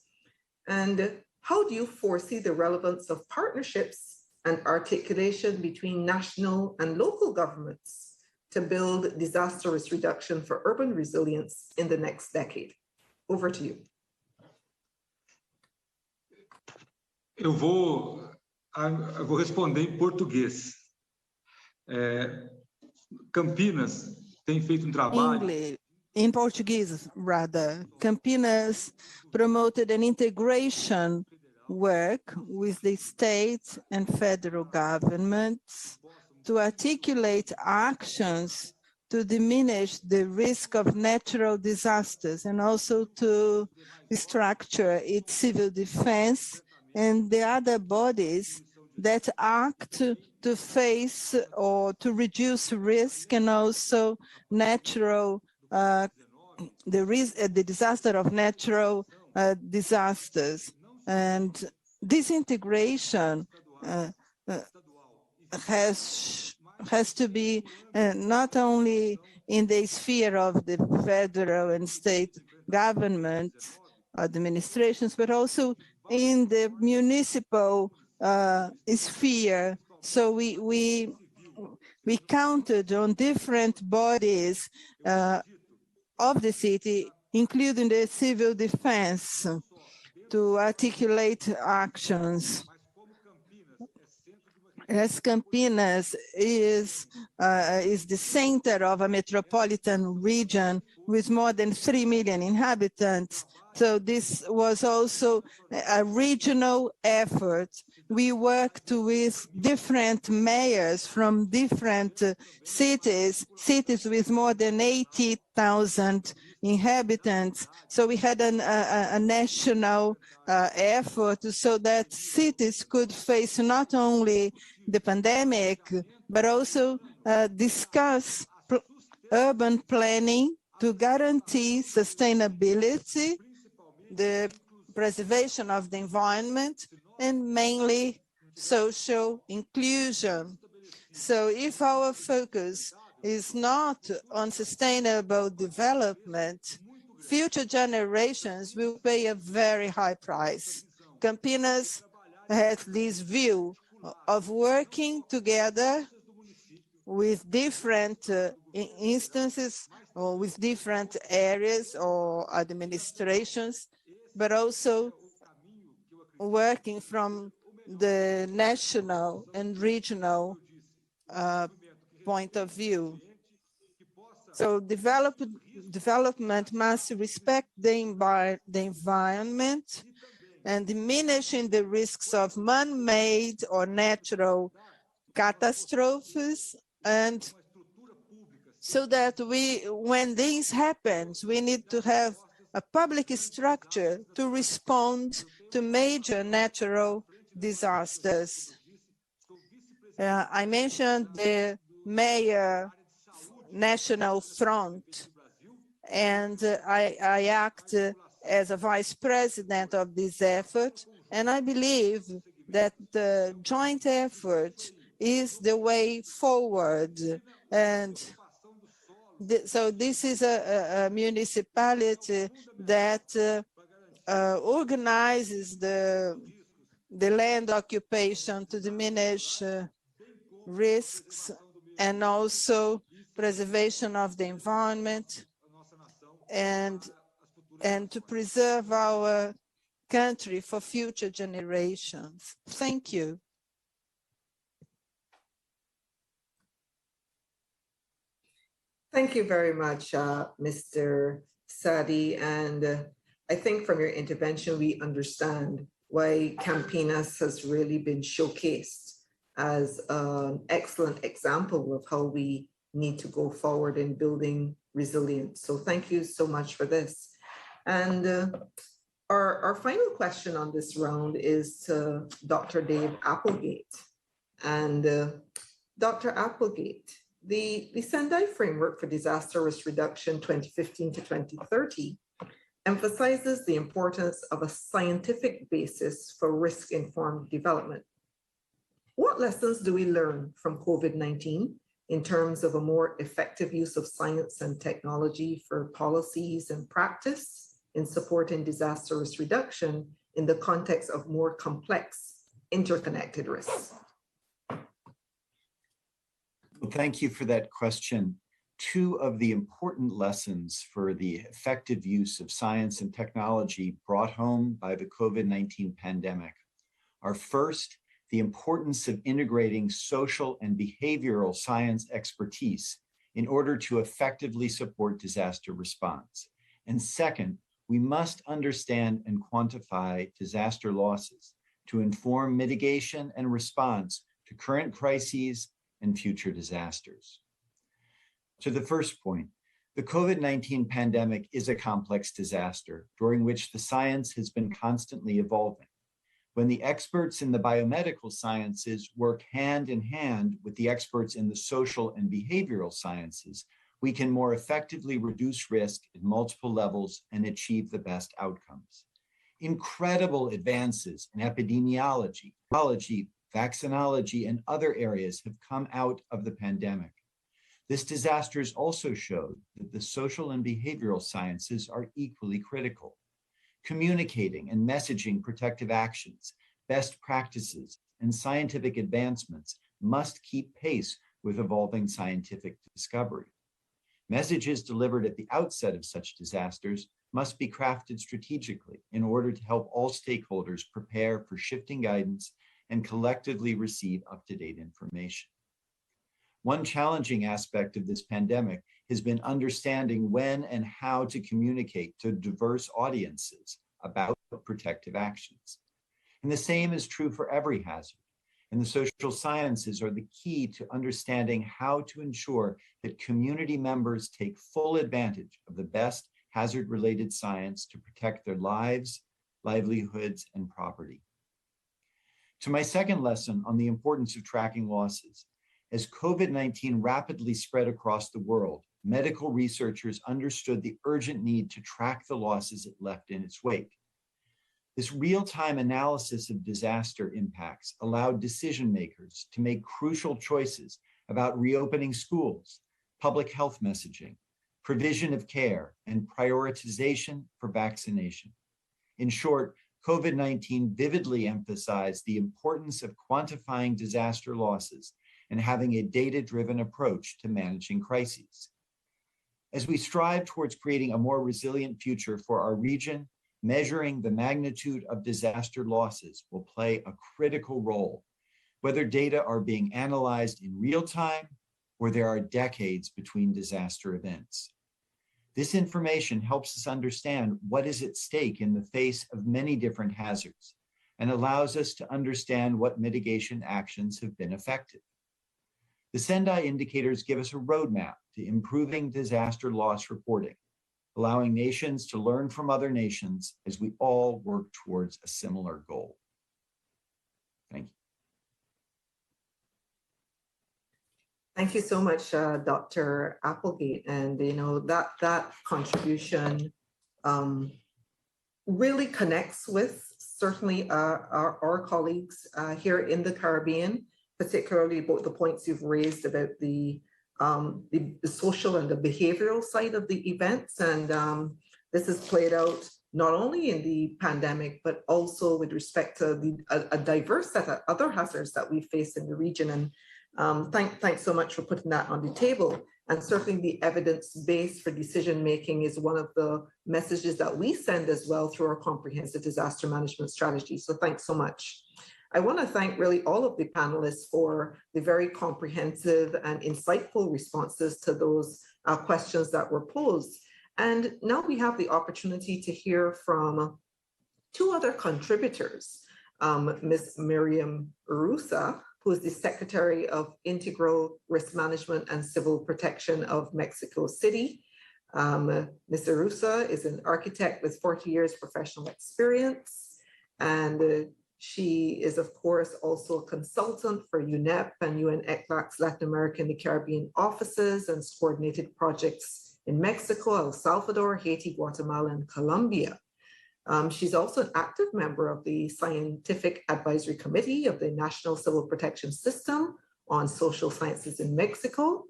And how do you foresee the relevance of partnerships and articulation between national and local governments to build disaster risk reduction for urban resilience in the next decade? Over to you. Eu vou responder em português. Campinas tem feito trabalho. English, in Portuguese, rather. Campinas promoted an integration work with the state and federal governments to articulate actions to diminish the risk of natural disasters and also to structure its civil defense and the other bodies that act to face or to reduce risk and also natural, the disaster of natural disasters. And this integration has to be not only in the sphere of the federal and state government administrations, but also in the municipal sphere. So we counted on different bodies of the city, including the civil defense, to articulate actions. As Campinas is the center of a metropolitan region with more than 3 million inhabitants, so this was also a regional effort. We worked with different mayors from different cities with more than 80,000 inhabitants. So we had a national effort so that cities could face not only the pandemic, but also discuss urban planning to guarantee sustainability, the preservation of the environment, and mainly social inclusion. So if our focus is not on sustainable development, future generations will pay a very high price. Campinas has this view of working together with different instances or with different areas or administrations, but also working from the national and regional point of view. So development must respect the environment and diminishing the risks of man-made or natural catastrophes, and so that when this happens, we need to have a public structure to respond to major natural disasters. I mentioned the Mayor National Front, and I act as a vice president of this effort, and I believe that the joint effort is the way forward. And so this is a municipality that organizes the land occupation to diminish risks and also preservation of the environment and to preserve our country for future generations. Thank you. Thank you very much, Mr. Sadi. And I think from your intervention, we understand why Campinas has really been showcased as an excellent example of how we need to go forward in building resilience. So thank you so much for this. And our final question on this round is to Dr. Dave Applegate. And Dr. Applegate, the Sendai Framework for Disaster Risk Reduction 2015 to 2030 emphasizes the importance of a scientific basis for risk-informed development. What lessons do we learn from COVID-19 in terms of a more effective use of science and technology for policies and practice in supporting disaster risk reduction in the context of more complex, interconnected risks? Well, thank you for that question. Two of the important lessons for the effective use of science and technology brought home by the COVID-19 pandemic are first, the importance of integrating social and behavioral science expertise in order to effectively support disaster response. And second, we must understand and quantify disaster losses to inform mitigation and response to current crises and future disasters. To the first point, the COVID-19 pandemic is a complex disaster during which the science has been constantly evolving. When the experts in the biomedical sciences work hand in hand with the experts in the social and behavioral sciences, we can more effectively reduce risk at multiple levels and achieve the best outcomes. Incredible advances in epidemiology, biology, vaccinology, and other areas have come out of the pandemic. This disaster has also showed that the social and behavioral sciences are equally critical. Communicating and messaging protective actions, best practices, and scientific advancements must keep pace with evolving scientific discovery. Messages delivered at the outset of such disasters must be crafted strategically in order to help all stakeholders prepare for shifting guidance and collectively receive up-to-date information. One challenging aspect of this pandemic has been understanding when and how to communicate to diverse audiences about protective actions. And the same is true for every hazard. And the social sciences are the key to understanding how to ensure that community members take full advantage of the best hazard-related science to protect their lives, livelihoods, and property. To my second lesson on the importance of tracking losses, as COVID-19 rapidly spread across the world, medical researchers understood the urgent need to track the losses it left in its wake. This real-time analysis of disaster impacts allowed decision makers to make crucial choices about reopening schools, public health messaging, provision of care, and prioritization for vaccination. In short, COVID-19 vividly emphasized the importance of quantifying disaster losses and having a data-driven approach to managing crises. As we strive towards creating a more resilient future for our region, measuring the magnitude of disaster losses will play a critical role, whether data are being analyzed in real time or there are decades between disaster events. This information helps us understand what is at stake in the face of many different hazards and allows us to understand what mitigation actions have been effective. The Sendai indicators give us a roadmap to improving disaster loss reporting, allowing nations to learn from other nations as we all work towards a similar goal. Thank you. Thank you so much, Dr. Applegate. And that contribution really connects with certainly our colleagues here in the Caribbean, particularly about the points you've raised about the social and the behavioral side of the events. And this has played out not only in the pandemic, but also with respect to a diverse set of other hazards that we face in the region. And thanks so much for putting that on the table. And certainly the evidence base for decision making is one of the messages that we send as well through our comprehensive disaster management strategy. So thanks so much. I want to thank really all of the panelists for the very comprehensive and insightful responses to those questions that were posed. And now we have the opportunity to hear from two other contributors, Ms. Miriam Urusa, who is the Secretary of Integral Risk Management and Civil Protection of Mexico City. Ms. Urusa is an architect with 40 years professional experience, and she is, of course, also a consultant for UNEP and UN-ECLAC's Latin America and the Caribbean offices and coordinated projects in Mexico, El Salvador, Haiti, Guatemala, and Colombia. She's also an active member of the Scientific Advisory Committee of the National Civil Protection System on Social Sciences in Mexico,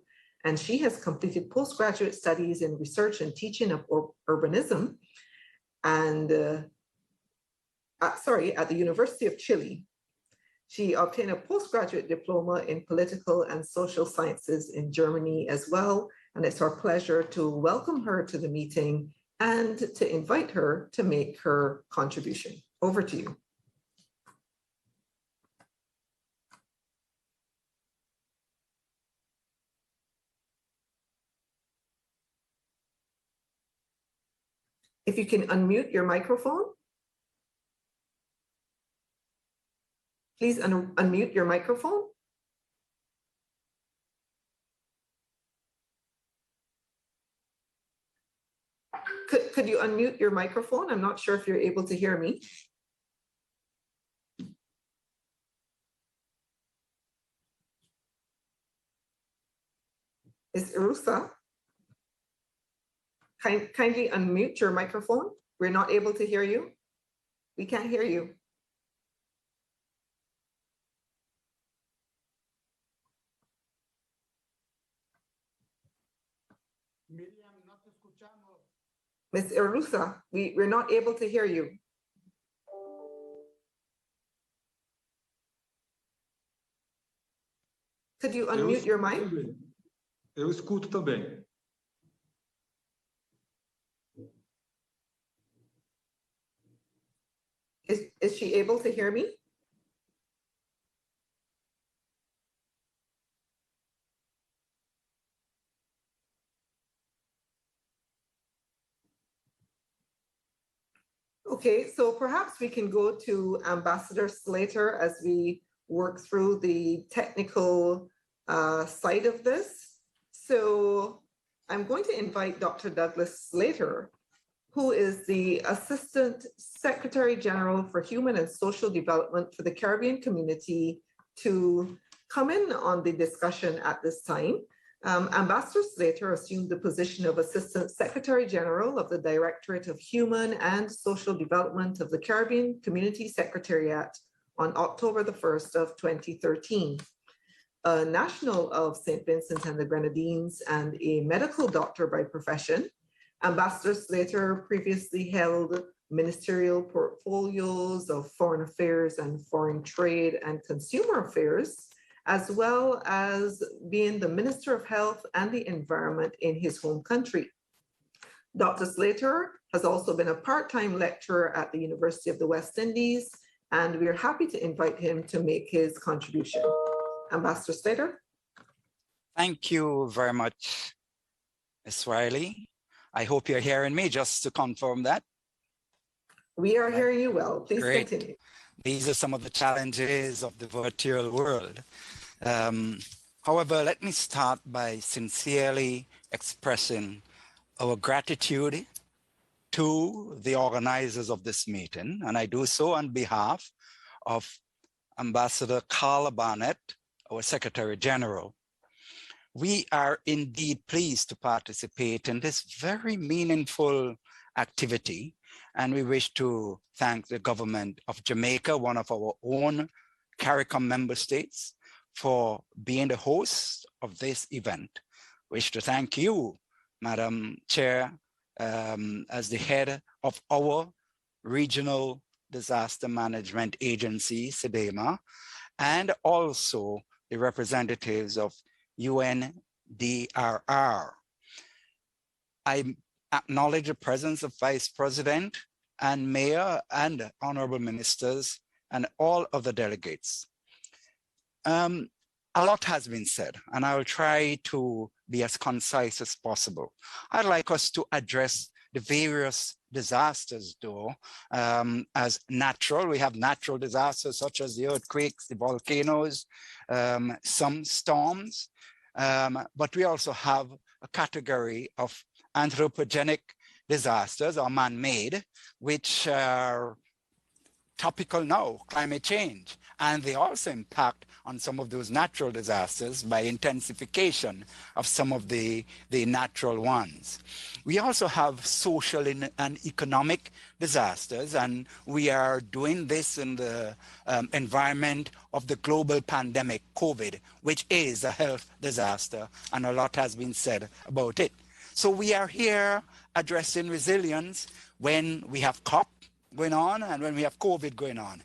and she has completed postgraduate studies in research and teaching of urbanism and at the University of Chile. She obtained a postgraduate diploma in political and social sciences in Germany as well, and it's our pleasure to welcome her to the meeting and to invite her to make her contribution. Over to you. If you can unmute your microphone. Please unmute your microphone. Could you unmute your microphone? I'm not sure if you're able to hear me. Ms. Urusa, kindly unmute your microphone. We're not able to hear you. We can't hear you. Ms. Urusa, we're not able to hear you. Could you unmute your mic? Eu escuto também. Is she able to hear me? Okay, so perhaps we can go to Ambassador Slater as we work through the technical side of this. So I'm going to invite Dr. Douglas Slater, who is the Assistant Secretary General for Human and Social Development for the Caribbean Community, to come in on the discussion at this time. Ambassador Slater assumed the position of Assistant Secretary General of the Directorate of Human and Social Development of the Caribbean Community Secretariat on October the 1st of 2013. A national of St. Vincent and the Grenadines and a medical doctor by profession, Ambassador Slater previously held ministerial portfolios of foreign affairs and foreign trade and consumer affairs, as well as being the Minister of Health and the Environment in his home country. Dr. Slater has also been a part-time lecturer at the University of the West Indies, and we are happy to invite him to make his contribution. Ambassador Slater. Thank you very much, Ms. Riley. I hope you're hearing me, just to confirm that. We are hearing you well. Please continue. These are some of the challenges of the virtual world. However, let me start by sincerely expressing our gratitude to the organizers of this meeting, and I do so on behalf of Ambassador Carla Barnett, our Secretary General. We are indeed pleased to participate in this very meaningful activity, and we wish to thank the government of Jamaica, one of our own CARICOM member states, for being the host of this event. Wish to thank you, Madam Chair, as the head of our Regional Disaster Management Agency, SEDEMA, and also the representatives of UNDRR. I acknowledge the presence of Vice President and Mayor and Honorable Ministers and all of the delegates. A lot has been said, and I will try to be as concise as possible. I'd like us to address the various disasters, though, as natural. We have natural disasters such as the earthquakes, the volcanoes, some storms, but we also have a category of anthropogenic disasters or man-made, which are topical now, climate change. And they also impact on some of those natural disasters by intensification of some of the natural ones. We also have social and economic disasters, and we are doing this in the environment of the global pandemic, COVID, which is a health disaster, and a lot has been said about it. So we are here addressing resilience when we have COP going on and when we have COVID going on.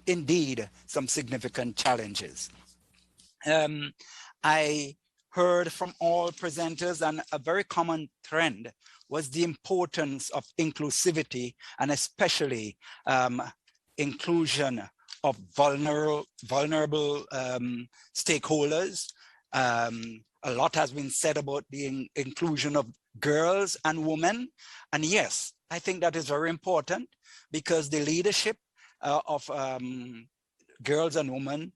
Indeed, some significant challenges. I heard from all presenters, and a very common trend was the importance of inclusivity, and especially inclusion of vulnerable stakeholders. A lot has been said about the inclusion of girls and women. And yes, I think that is very important, because the leadership of girls and women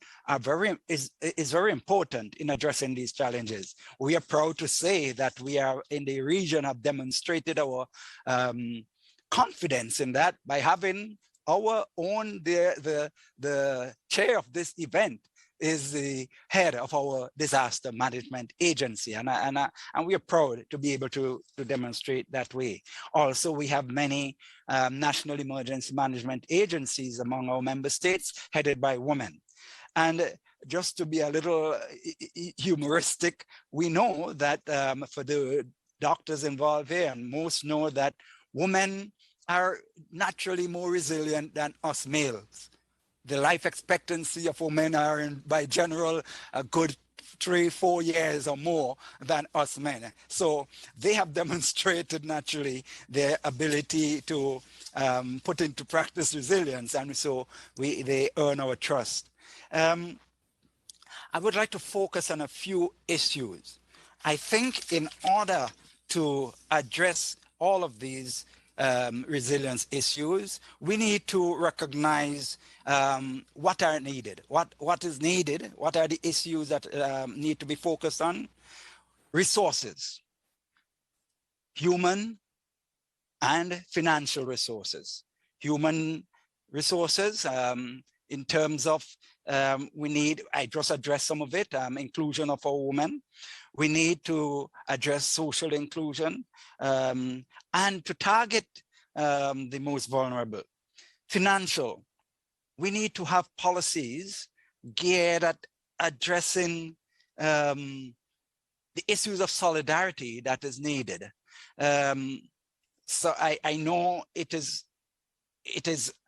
is very important in addressing these challenges. We are proud to say that we are in the region have demonstrated our confidence in that by having our own, the chair of this event is the head of our disaster management agency. And we are proud to be able to demonstrate that way. Also, we have many national emergency management agencies among our member states headed by women. And just to be a little humoristic, we know that for the doctors involved here, and most know that women are naturally more resilient than us males. The life expectancy of women are, by general, a good 3-4 years or more than us men. So they have demonstrated naturally their ability to put into practice resilience, and so they earn our trust. I would like to focus on a few issues. I think in order to address all of these resilience issues, we need to recognize what are needed, what is needed, what are the issues that need to be focused on. Resources, human and financial resources. Human resources in terms of I just addressed some of it, inclusion of our women. We need to address social inclusion and to target the most vulnerable. Financial, we need to have policies geared at addressing the issues of solidarity that is needed. So I know it is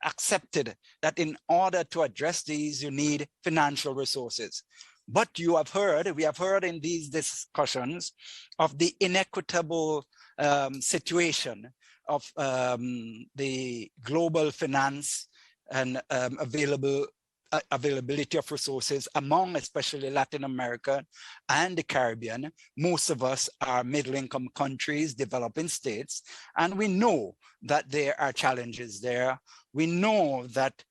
accepted that in order to address these, you need financial resources. But we have heard in these discussions of the inequitable situation of the global finance and availability of resources among especially Latin America and the Caribbean. Most of us are middle-income countries, developing states, and we know that there are challenges there. We know that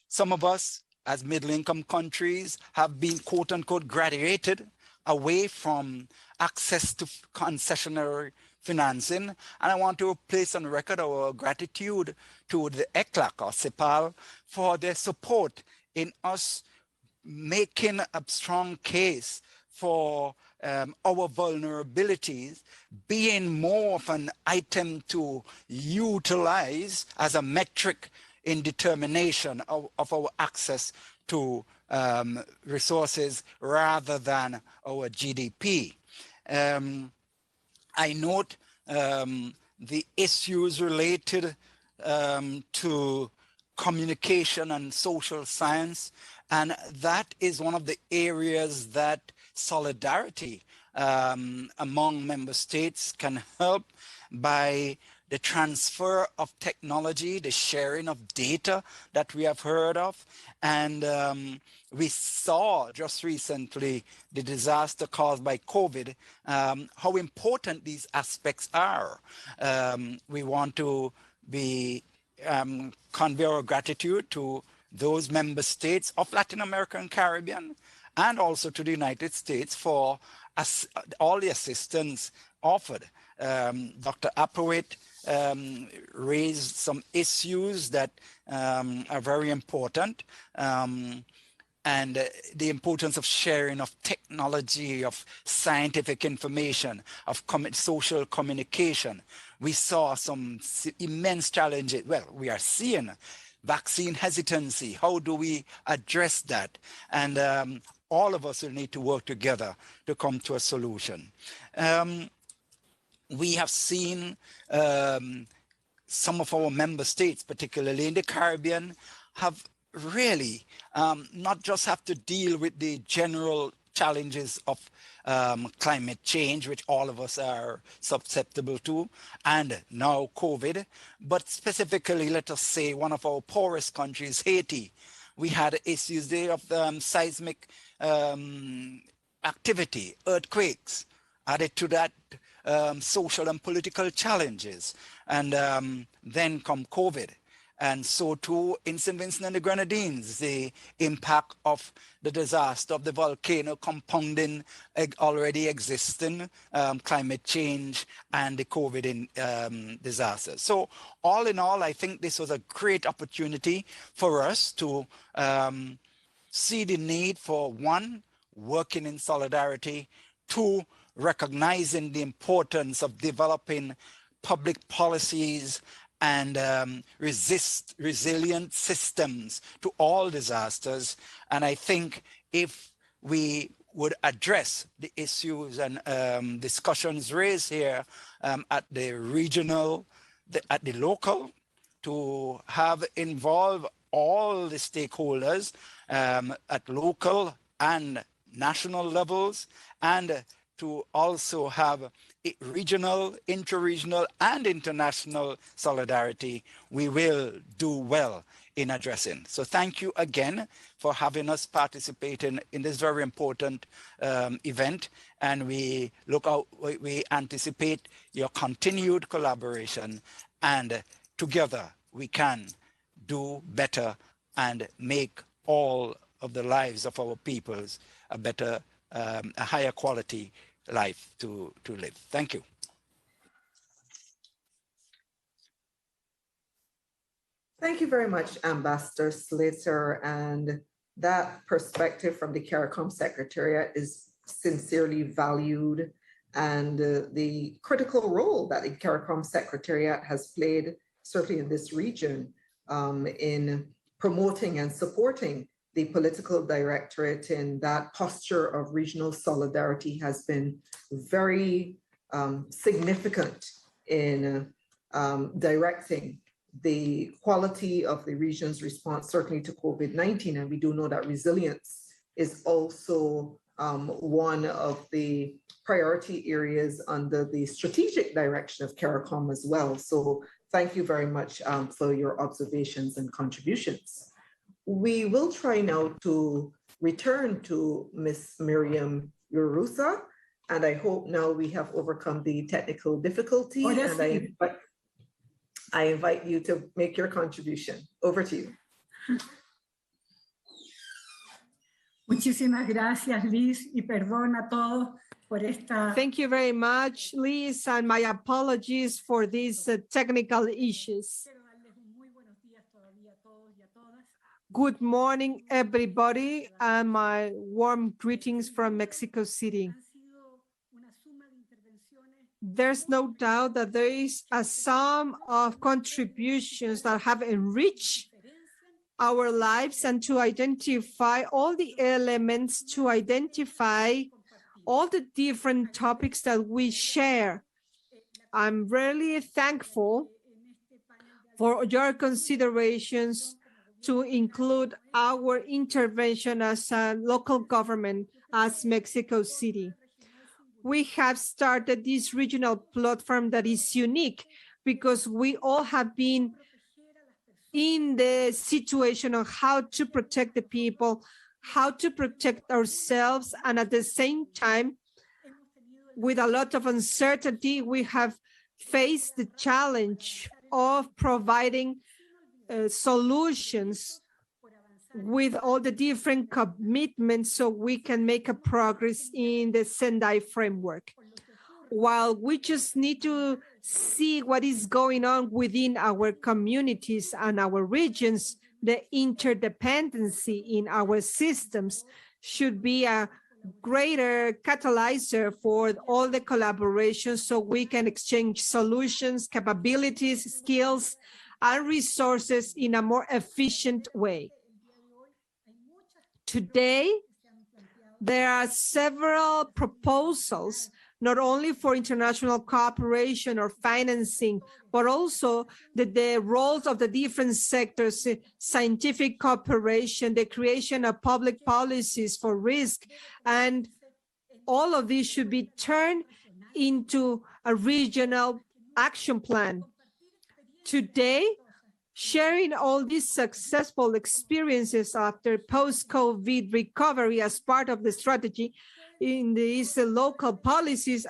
some of us as middle-income countries have been quote-unquote graduated away from access to concessionary financing. And I want to place on record our gratitude to the ECLAC or CEPAL for their support in us making a strong case for our vulnerabilities being more of an item to utilize as a metric in determination of our access to resources rather than our GDP. I note the issues related to communication and social science, and that is one of the areas that solidarity among member states can help by the transfer of technology, the sharing of data that we have heard of. And we saw just recently the disaster caused by COVID, how important these aspects are. We want to convey our gratitude to those member states of Latin America and Caribbean, and also to the United States for all the assistance offered. Dr. Appowit raised some issues that are very important, and the importance of sharing of technology, of scientific information, of social communication. We saw some immense challenges. Well, we are seeing vaccine hesitancy. How do we address that? And all of us will need to work together to come to a solution. We have seen some of our member states, particularly in the Caribbean, have really not just have to deal with the general challenges of climate change, which all of us are susceptible to, and now COVID, but specifically, let us say, one of our poorest countries, Haiti. We had issues there of seismic activity, earthquakes, added to that social and political challenges, and then come COVID. And so too in St. Vincent and the Grenadines, the impact of the disaster of the volcano compounding already existing climate change and the COVID disaster. So all in all, I think this was a great opportunity for us to see the need for, one, working in solidarity, two, recognizing the importance of developing public policies and resilient systems to all disasters. And I think if we would address the issues and discussions raised here at the regional, at the local, to have involved all the stakeholders at local and national levels, and to also have regional, interregional, and international solidarity, we will do well in addressing. So thank you again for having us participate in this very important event. And we anticipate your continued collaboration, and together we can do better and make all of the lives of our peoples a better, a higher quality life to live. Thank you. Thank you very much, Ambassador Slater. And that perspective from the CARICOM Secretariat is sincerely valued, and the critical role that the CARICOM Secretariat has played, certainly in this region, in promoting and supporting the political directorate in that posture of regional solidarity has been very significant in directing the quality of the region's response, certainly to COVID-19. And we do know that resilience is also one of the priority areas under the strategic direction of CARICOM as well. So thank you very much for your observations and contributions. We will try now to return to Ms. Miriam Urusa, and I hope now we have overcome the technical difficulty. And I invite you to make your contribution. Over to you. Muchísimas gracias, Liz, y perdón a todos por esta. Thank you very much, Liz, and my apologies for these technical issues. Good morning, everybody, and my warm greetings from Mexico City. There's no doubt that there is a sum of contributions that have enriched our lives, and to identify all the elements, to identify all the different topics that we share. I'm really thankful for your considerations to include our intervention as a local government, as Mexico City. We have started this regional platform that is unique because we all have been in the situation of how to protect the people, how to protect ourselves, and at the same time, with a lot of uncertainty, we have faced the challenge of providing solutions with all the different commitments so we can make a progress in the Sendai framework. While we just need to see what is going on within our communities and our regions, the interdependency in our systems should be a greater catalyzer for all the collaboration so we can exchange solutions, capabilities, skills, and resources in a more efficient way. Today, there are several proposals, not only for international cooperation or financing, but also the roles of the different sectors, scientific cooperation, the creation of public policies for risk, and all of these should be turned into a regional action plan. Today, sharing all these successful experiences after post-COVID recovery as part of the strategy in these local policies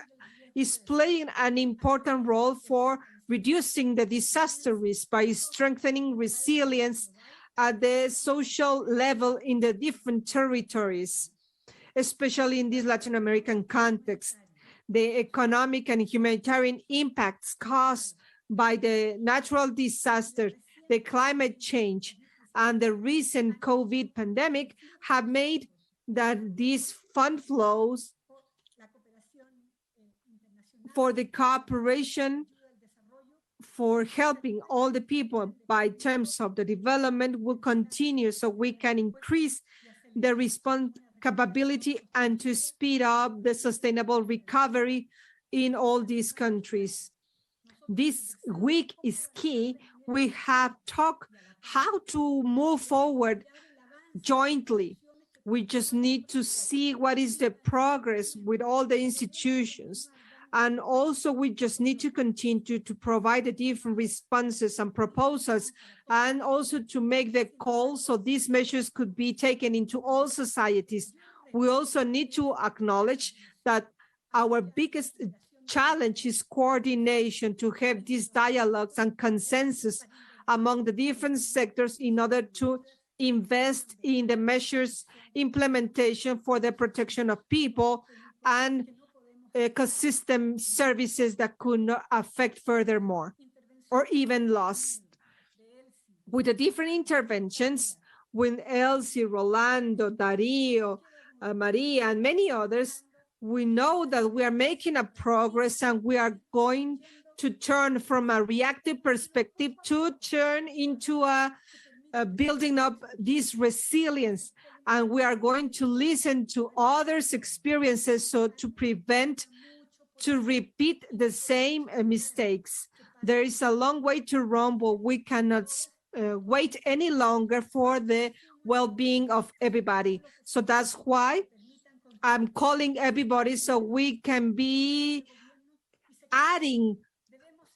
is playing an important role for reducing the disaster risk by strengthening resilience at the social level in the different territories, especially in this Latin American context. The economic and humanitarian impacts caused by the natural disaster, the climate change, and the recent COVID pandemic have made that these fund flows for the cooperation for helping all the people by terms of the development will continue so we can increase the response capability and to speed up the sustainable recovery in all these countries. This week is key. We have talked how to move forward jointly. We just need to see what is the progress with all the institutions. And also we just need to continue to provide the different responses and proposals, and also to make the call so these measures could be taken into all societies. We also need to acknowledge that our biggest challenge is coordination, to have these dialogues and consensus among the different sectors in order to invest in the measures implementation for the protection of people and ecosystem services that could not affect furthermore or even lost. With the different interventions, with Elsie, Rolando, Dario, Maria, and many others, we know that we are making a progress and we are going to turn from a reactive perspective to turn into a building up this resilience. And we are going to listen to others' experiences so to prevent, to repeat the same mistakes. There is a long way to run, but we cannot wait any longer for the well-being of everybody. So that's why I'm calling everybody so we can be adding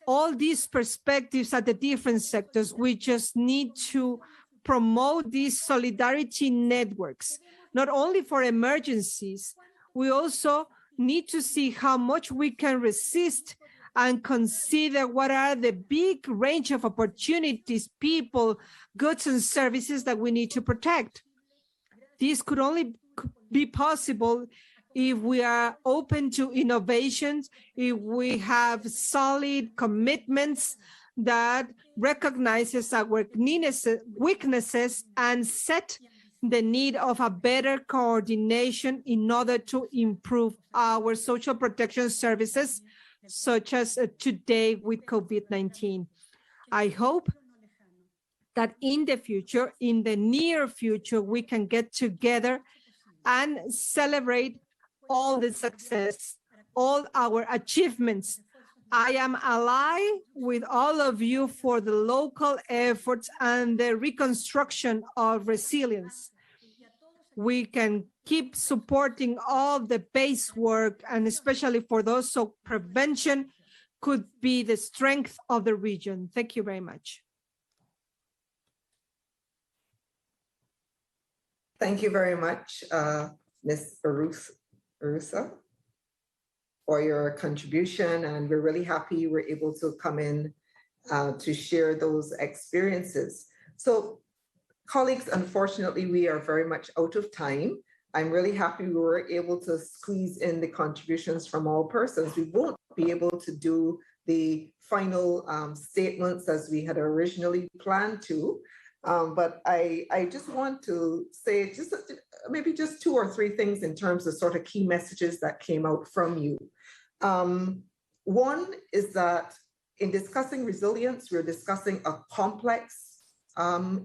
all these perspectives at the different sectors. We just need to promote these solidarity networks, not only for emergencies. We also need to see how much we can resist and consider what are the big range of opportunities, people, goods, and services that we need to protect. This could only be possible if we are open to innovations, if we have solid commitments that recognizes our weaknesses and set the need of a better coordination in order to improve our social protection services, such as today with COVID-19. I hope that in the future, in the near future, we can get together and celebrate all the success, all our achievements. I am allied with all of you for the local efforts and the reconstruction of resilience. We can keep supporting all the base work, and especially for those of prevention, could be the strength of the region. Thank you very much. Thank you very much, Ms. Arusa, for your contribution. And we're really happy you were able to come in to share those experiences. So colleagues, unfortunately, we are very much out of time. I'm really happy we were able to squeeze in the contributions from all persons. We won't be able to do the final statements as we had originally planned to, but I just want to say maybe just 2 or 3 things in terms of sort of key messages that came out from you. One is that in discussing resilience, we're discussing a complex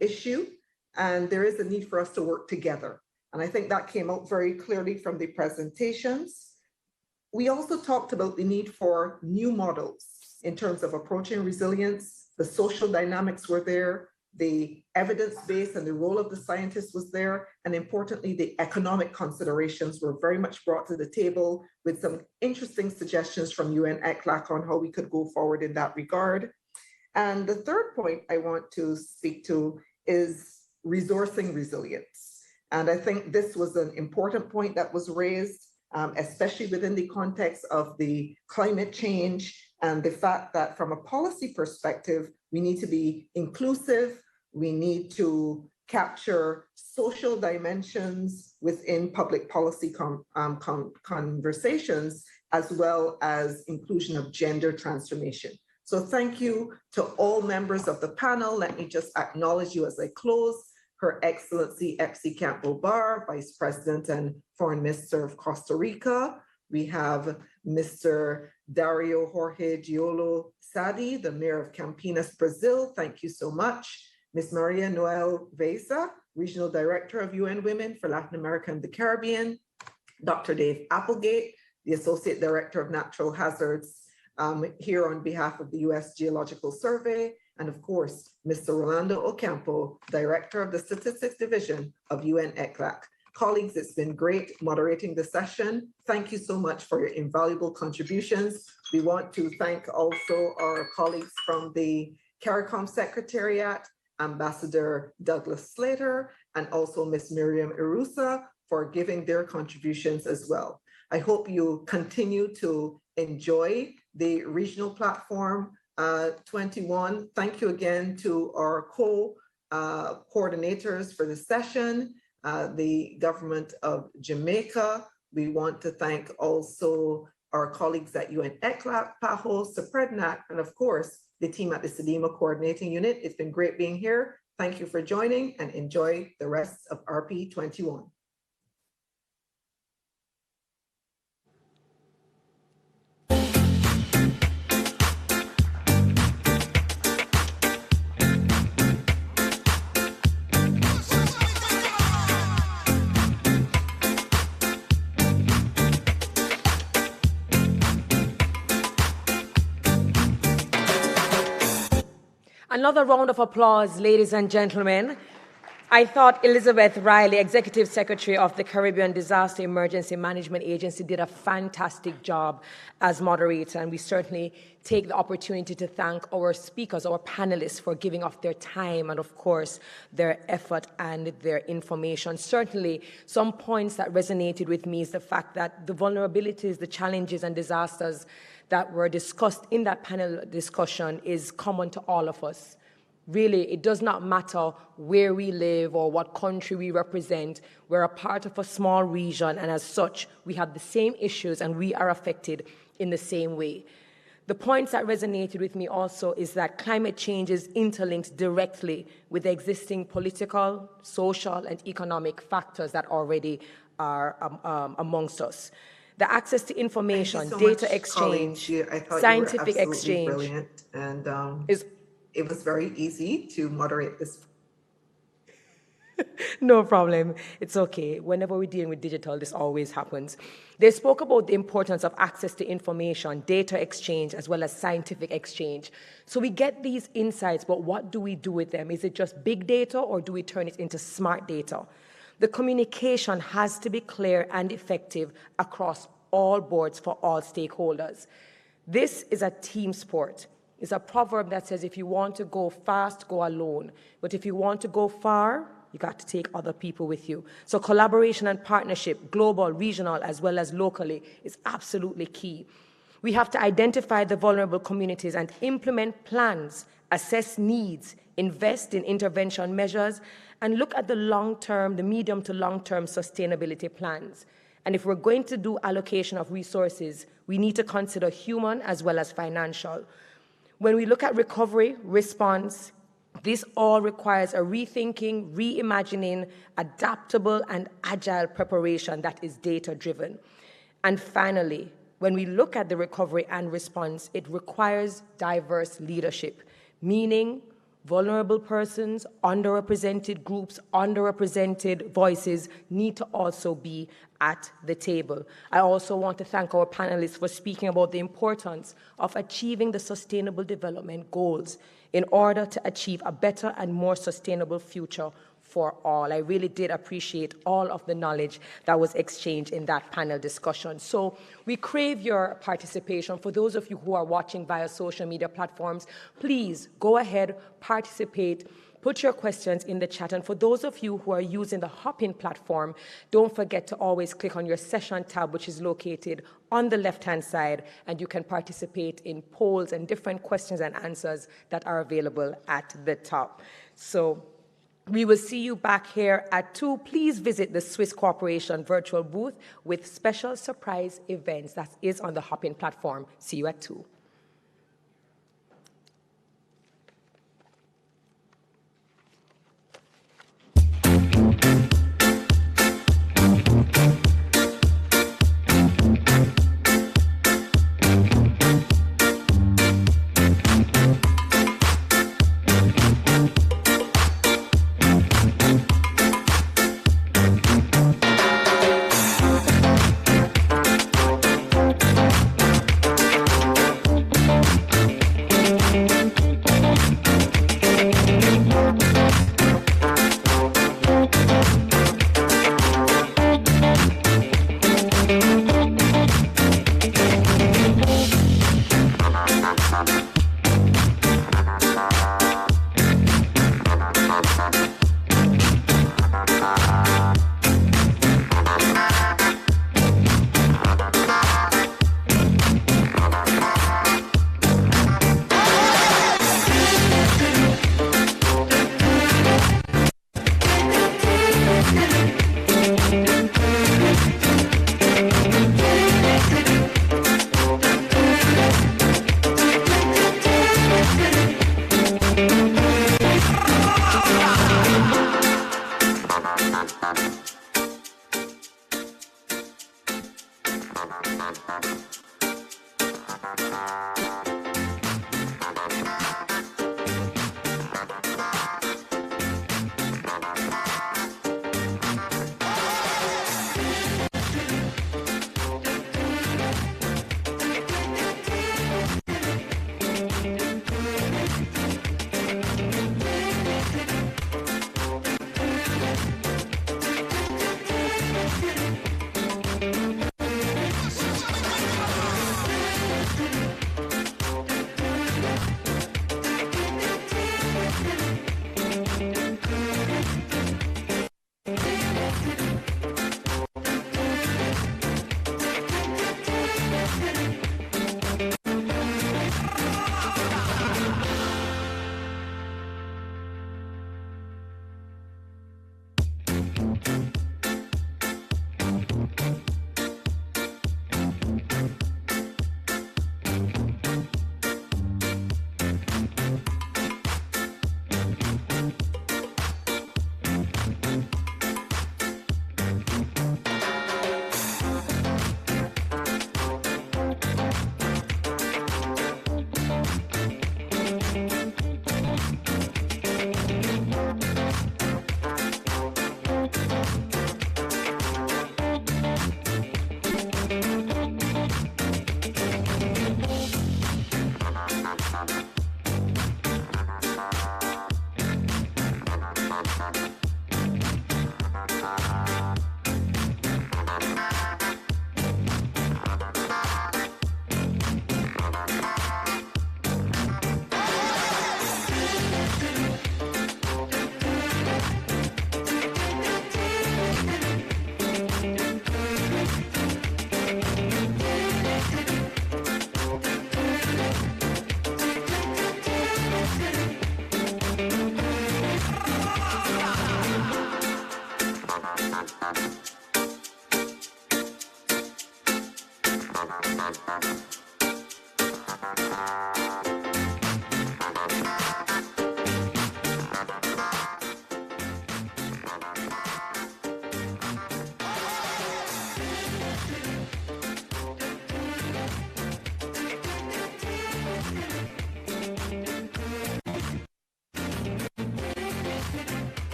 issue, and there is a need for us to work together. And I think that came out very clearly from the presentations. We also talked about the need for new models in terms of approaching resilience. The social dynamics were there, the evidence base and the role of the scientists was there, and importantly, the economic considerations were very much brought to the table with some interesting suggestions from UN-ECLAC on how we could go forward in that regard. And the third point I want to speak to is resourcing resilience. And I think this was an important point that was raised, especially within the context of the climate change and the fact that from a policy perspective, we need to be inclusive, we need to capture social dimensions within public policy conversations, as well as inclusion of gender transformation. So thank you to all members of the panel. Let me just acknowledge you as I close. Her Excellency Epsi Campbell-Barr, Vice President and Foreign Minister of Costa Rica. We have Mr. Dario Jorge Giolo Sadi, the Mayor of Campinas, Brazil. Thank you so much. Ms. Maria Noel Veza, Regional Director of UN Women for Latin America and the Caribbean. Dr. Dave Applegate, the Associate Director of Natural Hazards here on behalf of the US Geological Survey. And of course, Mr. Rolando Ocampo, Director of the Statistics Division of UN-ECLAC. Colleagues, it's been great moderating the session. Thank you so much for your invaluable contributions. We want to thank also our colleagues from the CARICOM Secretariat, Ambassador Douglas Slater, and also Ms. Miriam Irusa for giving their contributions as well. I hope you continue to enjoy the regional platform 21. Thank you again to our coordinators for the session, the government of Jamaica. We want to thank also our colleagues at UN-ECLAC, PAHO, SEPREDNAC, and of course, the team at the SEDIMA Coordinating Unit. It's been great being here. Thank you for joining and enjoy the rest of RP21. Another round of applause, ladies and gentlemen. I thought Elizabeth Riley, Executive Secretary of the Caribbean Disaster Emergency Management Agency, did a fantastic job as moderator, and we certainly take the opportunity to thank our speakers, our panelists, for giving up their time and, of course, their effort and their information. Certainly, some points that resonated with me is the fact that the vulnerabilities, the challenges and disasters that were discussed in that panel discussion is common to all of us. Really, it does not matter where we live or what country we represent. We're a part of a small region, and as such, we have the same issues and we are affected in the same way. The points that resonated with me also is that climate change is interlinked directly with the existing political, social, and economic factors that already are amongst us. The access to information, data exchange, scientific exchange. Brilliant. And it was very easy to moderate this. No problem. It's okay. Whenever we're dealing with digital, this always happens. They spoke about the importance of access to information, data exchange, as well as scientific exchange. So we get these insights, but what do we do with them? Is it just big data, or do we turn it into smart data? The communication has to be clear and effective across all boards for all stakeholders. This is a team sport. It's a proverb that says, if you want to go fast, go alone. But if you want to go far, you got to take other people with you. So collaboration and partnership, global, regional, as well as locally, is absolutely key. We have to identify the vulnerable communities and implement plans, assess needs, invest in intervention measures, and look at the long-term, the medium to long-term sustainability plans. And if we're going to do allocation of resources, we need to consider human as well as financial. When we look at recovery, response, this all requires a rethinking, reimagining, adaptable and agile preparation that is data-driven. And finally, when we look at the recovery and response, it requires diverse leadership, meaning vulnerable persons, underrepresented groups, underrepresented voices need to also be at the table. I also want to thank our panelists for speaking about the importance of achieving the Sustainable Development Goals in order to achieve a better and more sustainable future for all. I really did appreciate all of the knowledge that was exchanged in that panel discussion. So we crave your participation. For those of you who are watching via social media platforms, please go ahead, participate, put your questions in the chat. And for those of you who are using the Hopin platform, don't forget to always click on your session tab, which is located on the left-hand side, and you can participate in polls and different questions and answers that are available at the top. So we will see you back here at 2. Please visit the Swiss Corporation virtual booth with special surprise events that is on the Hopin platform. See you at 2.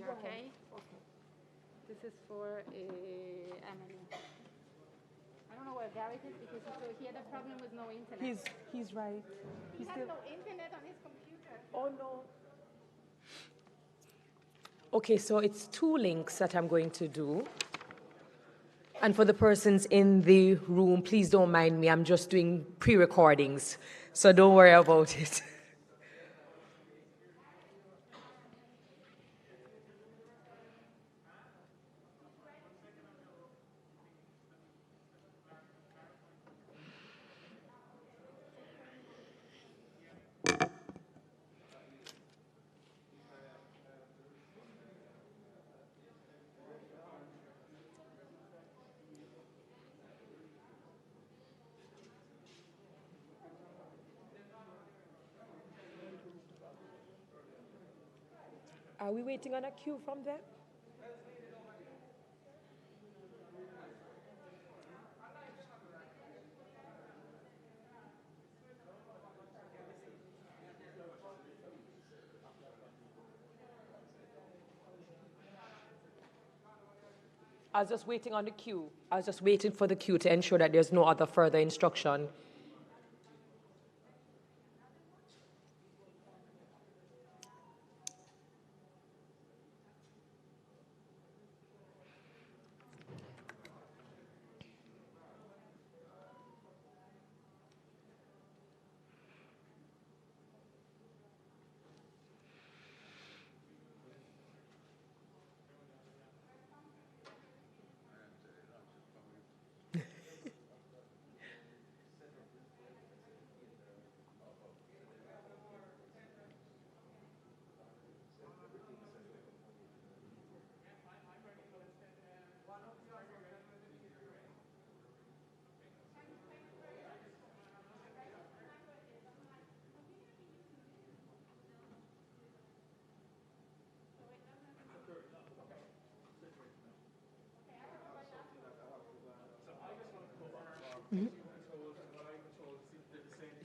here, okay? Okay. This is for Emily. I don't know where Garrett is because he had a problem with no internet. He's right. He has no internet on his computer. Oh no. Okay, so it's 2 links that I'm going to do. And for the persons in the room, please don't mind me. I'm just doing pre-recordings, so don't worry about it. Are we waiting on a cue from them? I was just waiting on the queue. I was just waiting for the queue to ensure that there's no other further instruction.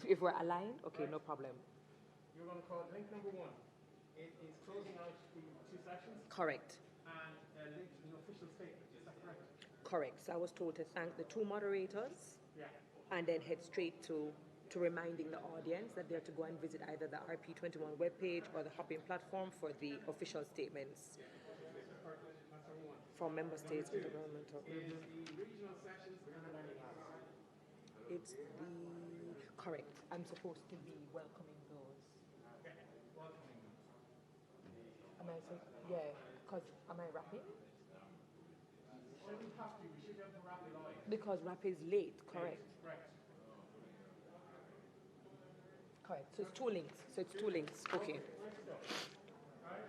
If we're aligned, okay, no problem. You're going to call link number 1. It is closing out the 2 sessions. Correct. And a link to the official statement. Is that correct? Correct. So I was told to thank the 2 moderators, Yeah. and then head straight to reminding the audience that they're to go and visit either the RP21 webpage or the Hopping platform for the official statements from member states and governmental. Is the regional sessions and the learning labs. It's the correct. I'm supposed to be welcoming those. Okay. Welcoming them. Am I yeah, because am I rapping? Shouldn't have to. We should be able to wrap it live. Because rap is late, correct. Correct. Correct. So it's 2 links. Okay. Let's go. Right?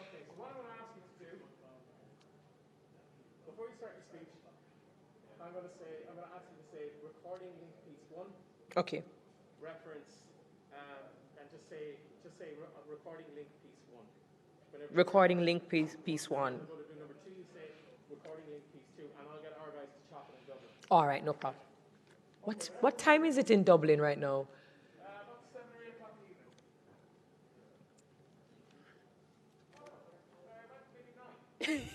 Okay, so what I'm going to ask you to do, before you start your speech, I'm going to ask you to say recording link piece 1. Okay. Reference, and just say recording link piece 1. Whenever Recording link piece 1. I'm going to do number 2, you say recording link piece 2, and I'll get our guys to chop it and double it. All right, no problem. What time is it in Dublin right now? About 7 or 8 o'clock in the evening. Maybe 9.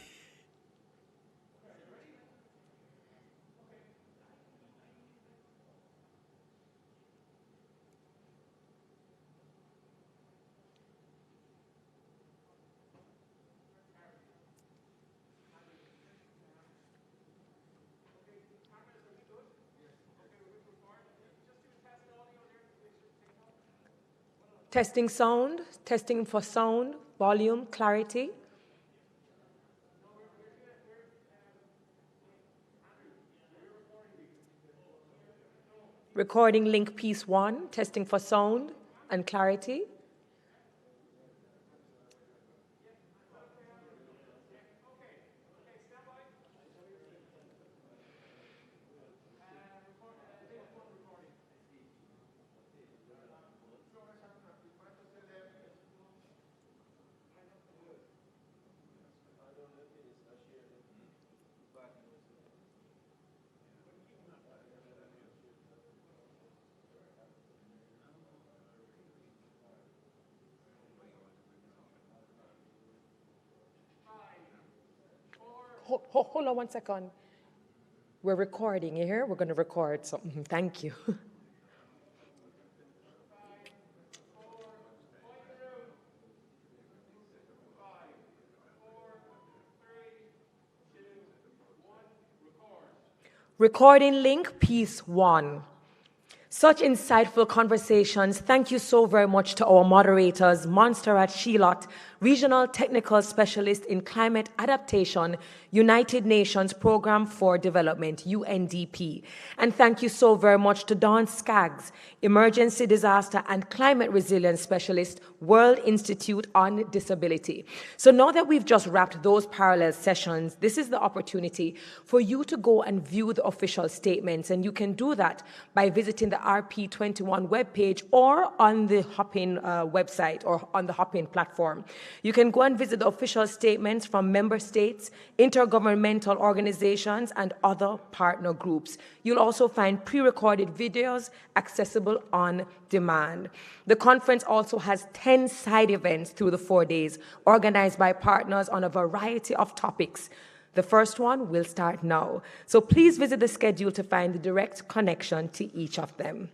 Testing sound, testing for sound, volume, clarity. Recording link piece 1, testing for sound and clarity. hold on 1 second. We're recording, you hear? We're going to record something. Thank you. Recording link, piece 1. Such insightful conversations. Thank you so very much to our moderators, Montserrat Shilot, Regional Technical Specialist in Climate Adaptation, United Nations Programme for Development, UNDP. And thank you so very much to Dawn Skaggs, Emergency Disaster and Climate Resilience Specialist, World Institute on Disability. So now that we've just wrapped those parallel sessions, this is the opportunity for you to go and view the official statements, and you can do that by visiting the RP21 webpage or on the Hopin website or on the Hopin platform. You can go and visit the official statements from member states, intergovernmental organizations, and other partner groups. You'll also find pre-recorded videos accessible on demand. The conference also has 10 side events through the 4 days, organized by partners on a variety of topics. The first one will start now. So please visit the schedule to find the direct connection to each of them.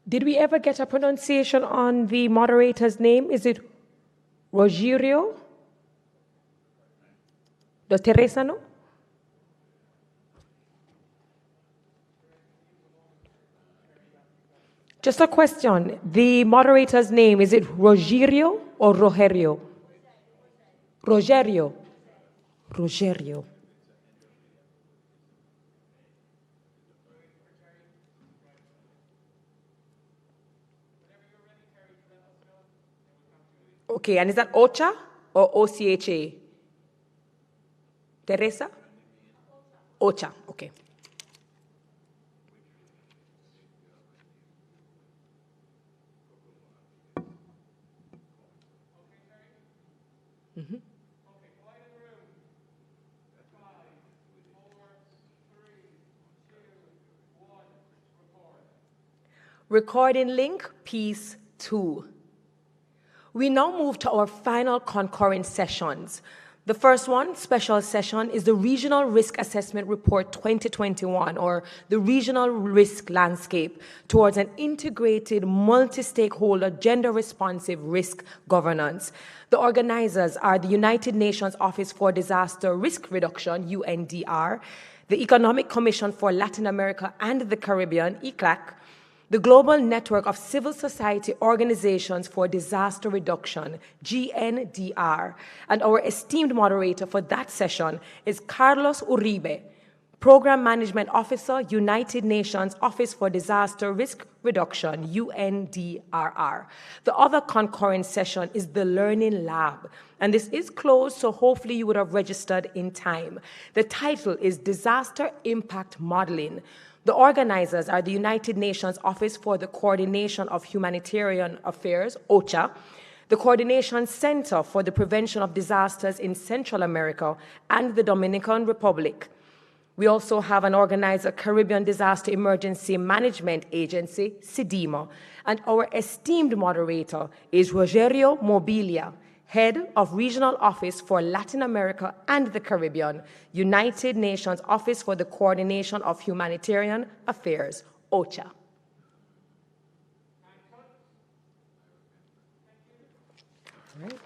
Did we ever get a pronunciation on the moderator's name? Is it Rogerio? Does Teresa know? Just a question. The moderator's name, is it Rogerio or Rogerio? Rogerio. Rogerio. Okay, and is that Ocha or OCHA? Teresa? Ocha, okay. Mm-hmm. Recording link, piece 2. We now move to our final concurrent sessions. The first one, special session, is the Regional Risk Assessment Report 2021, or the Regional Risk Landscape towards an integrated, multi-stakeholder, gender-responsive risk governance. The organizers are the United Nations Office for Disaster Risk Reduction, UNDR, the Economic Commission for Latin America and the Caribbean, ECLAC, the Global Network of Civil Society Organizations for Disaster Reduction, GNDR, and our esteemed moderator for that session is Carlos Uribe, Program Management Officer, United Nations Office for Disaster Risk Reduction, UNDRR. The other concurrent session is the Learning Lab, and this is closed, so hopefully you would have registered in time. The title is Disaster Impact Modeling. The organizers are the United Nations Office for the Coordination of Humanitarian Affairs, OCHA, the Coordination Center for the Prevention of Disasters in Central America, and the Dominican Republic. We also have an organizer, Caribbean Disaster Emergency Management Agency, CIDIMA, and our esteemed moderator is Rogerio Mobilia, Head of Regional Office for Latin America and the Caribbean, United Nations Office for the Coordination of Humanitarian Affairs, OCHA. All right.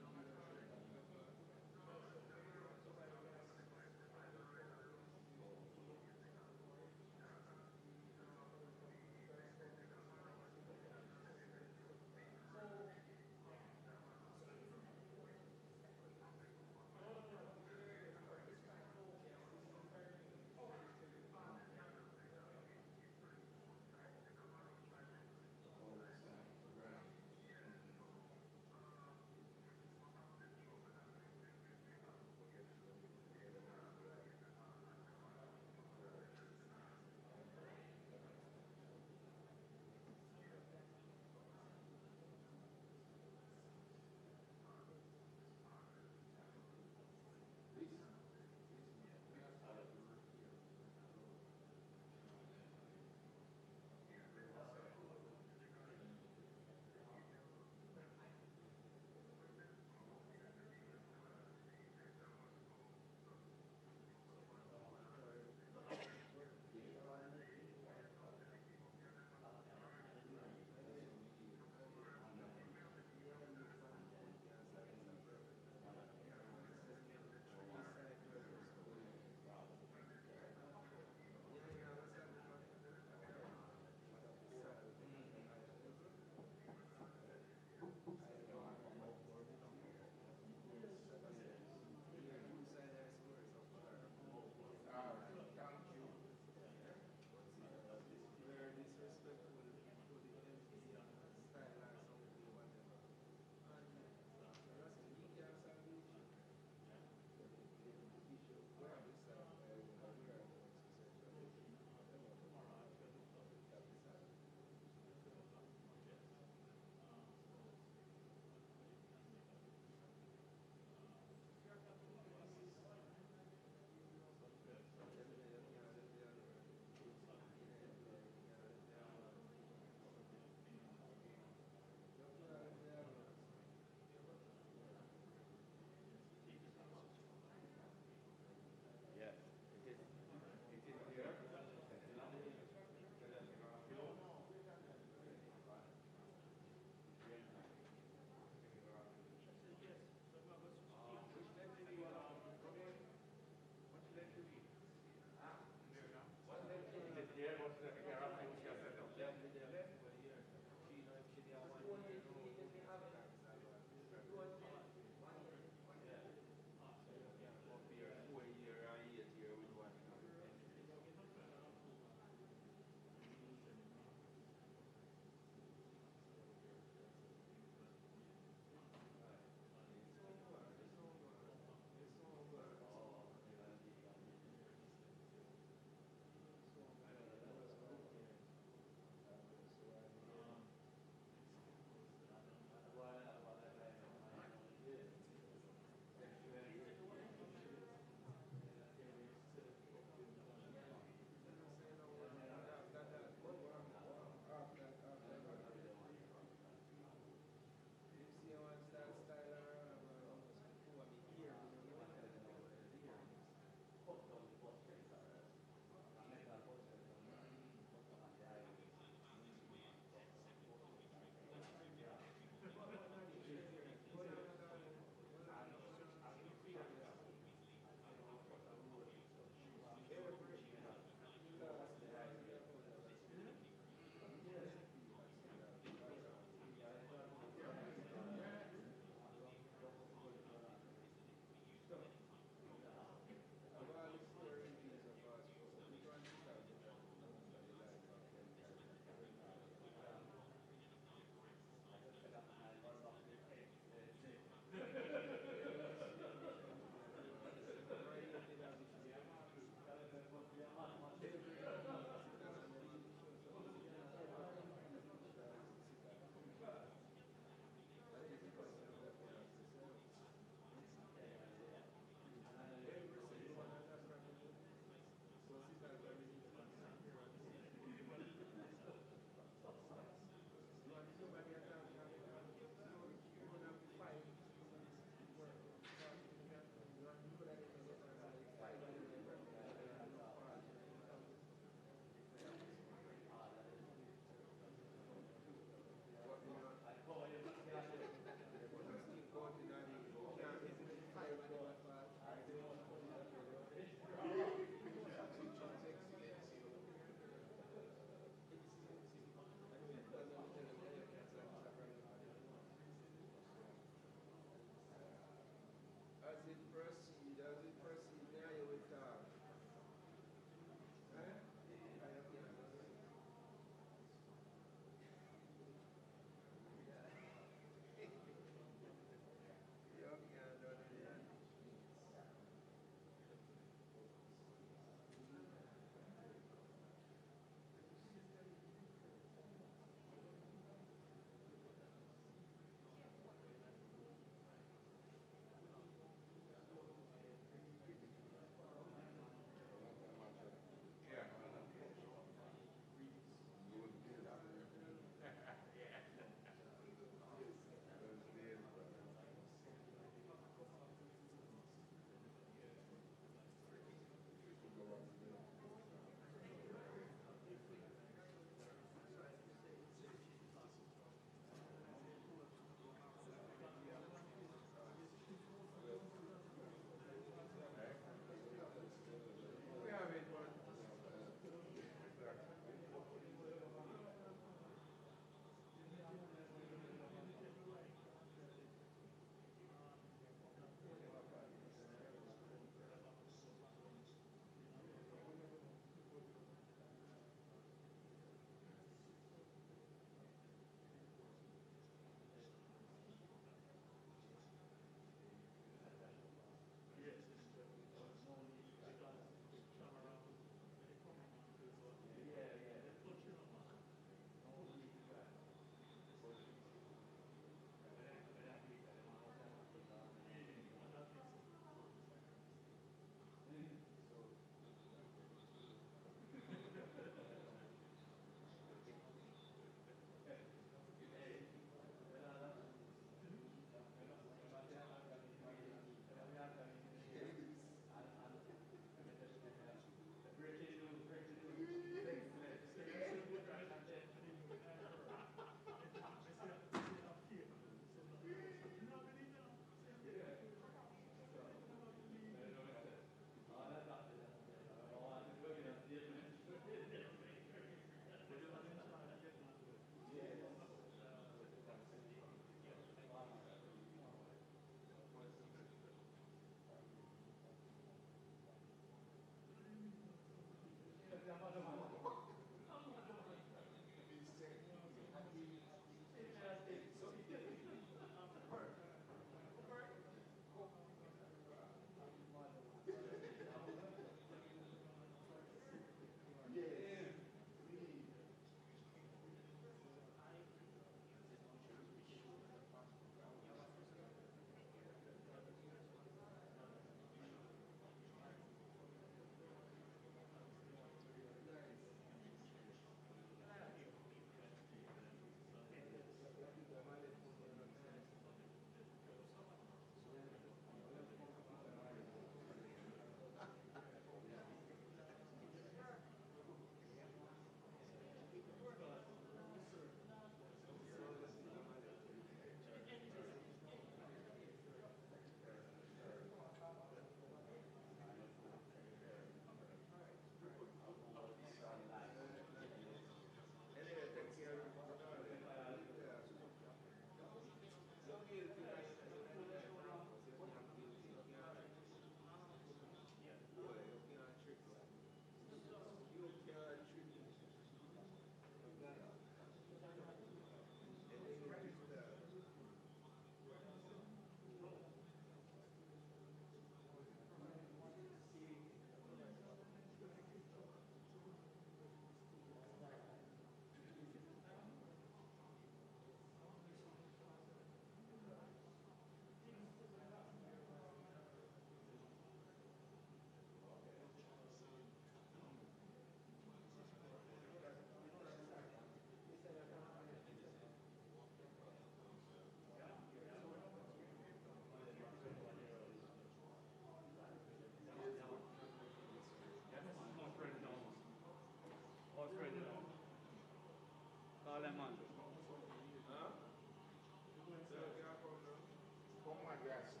yes.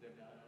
The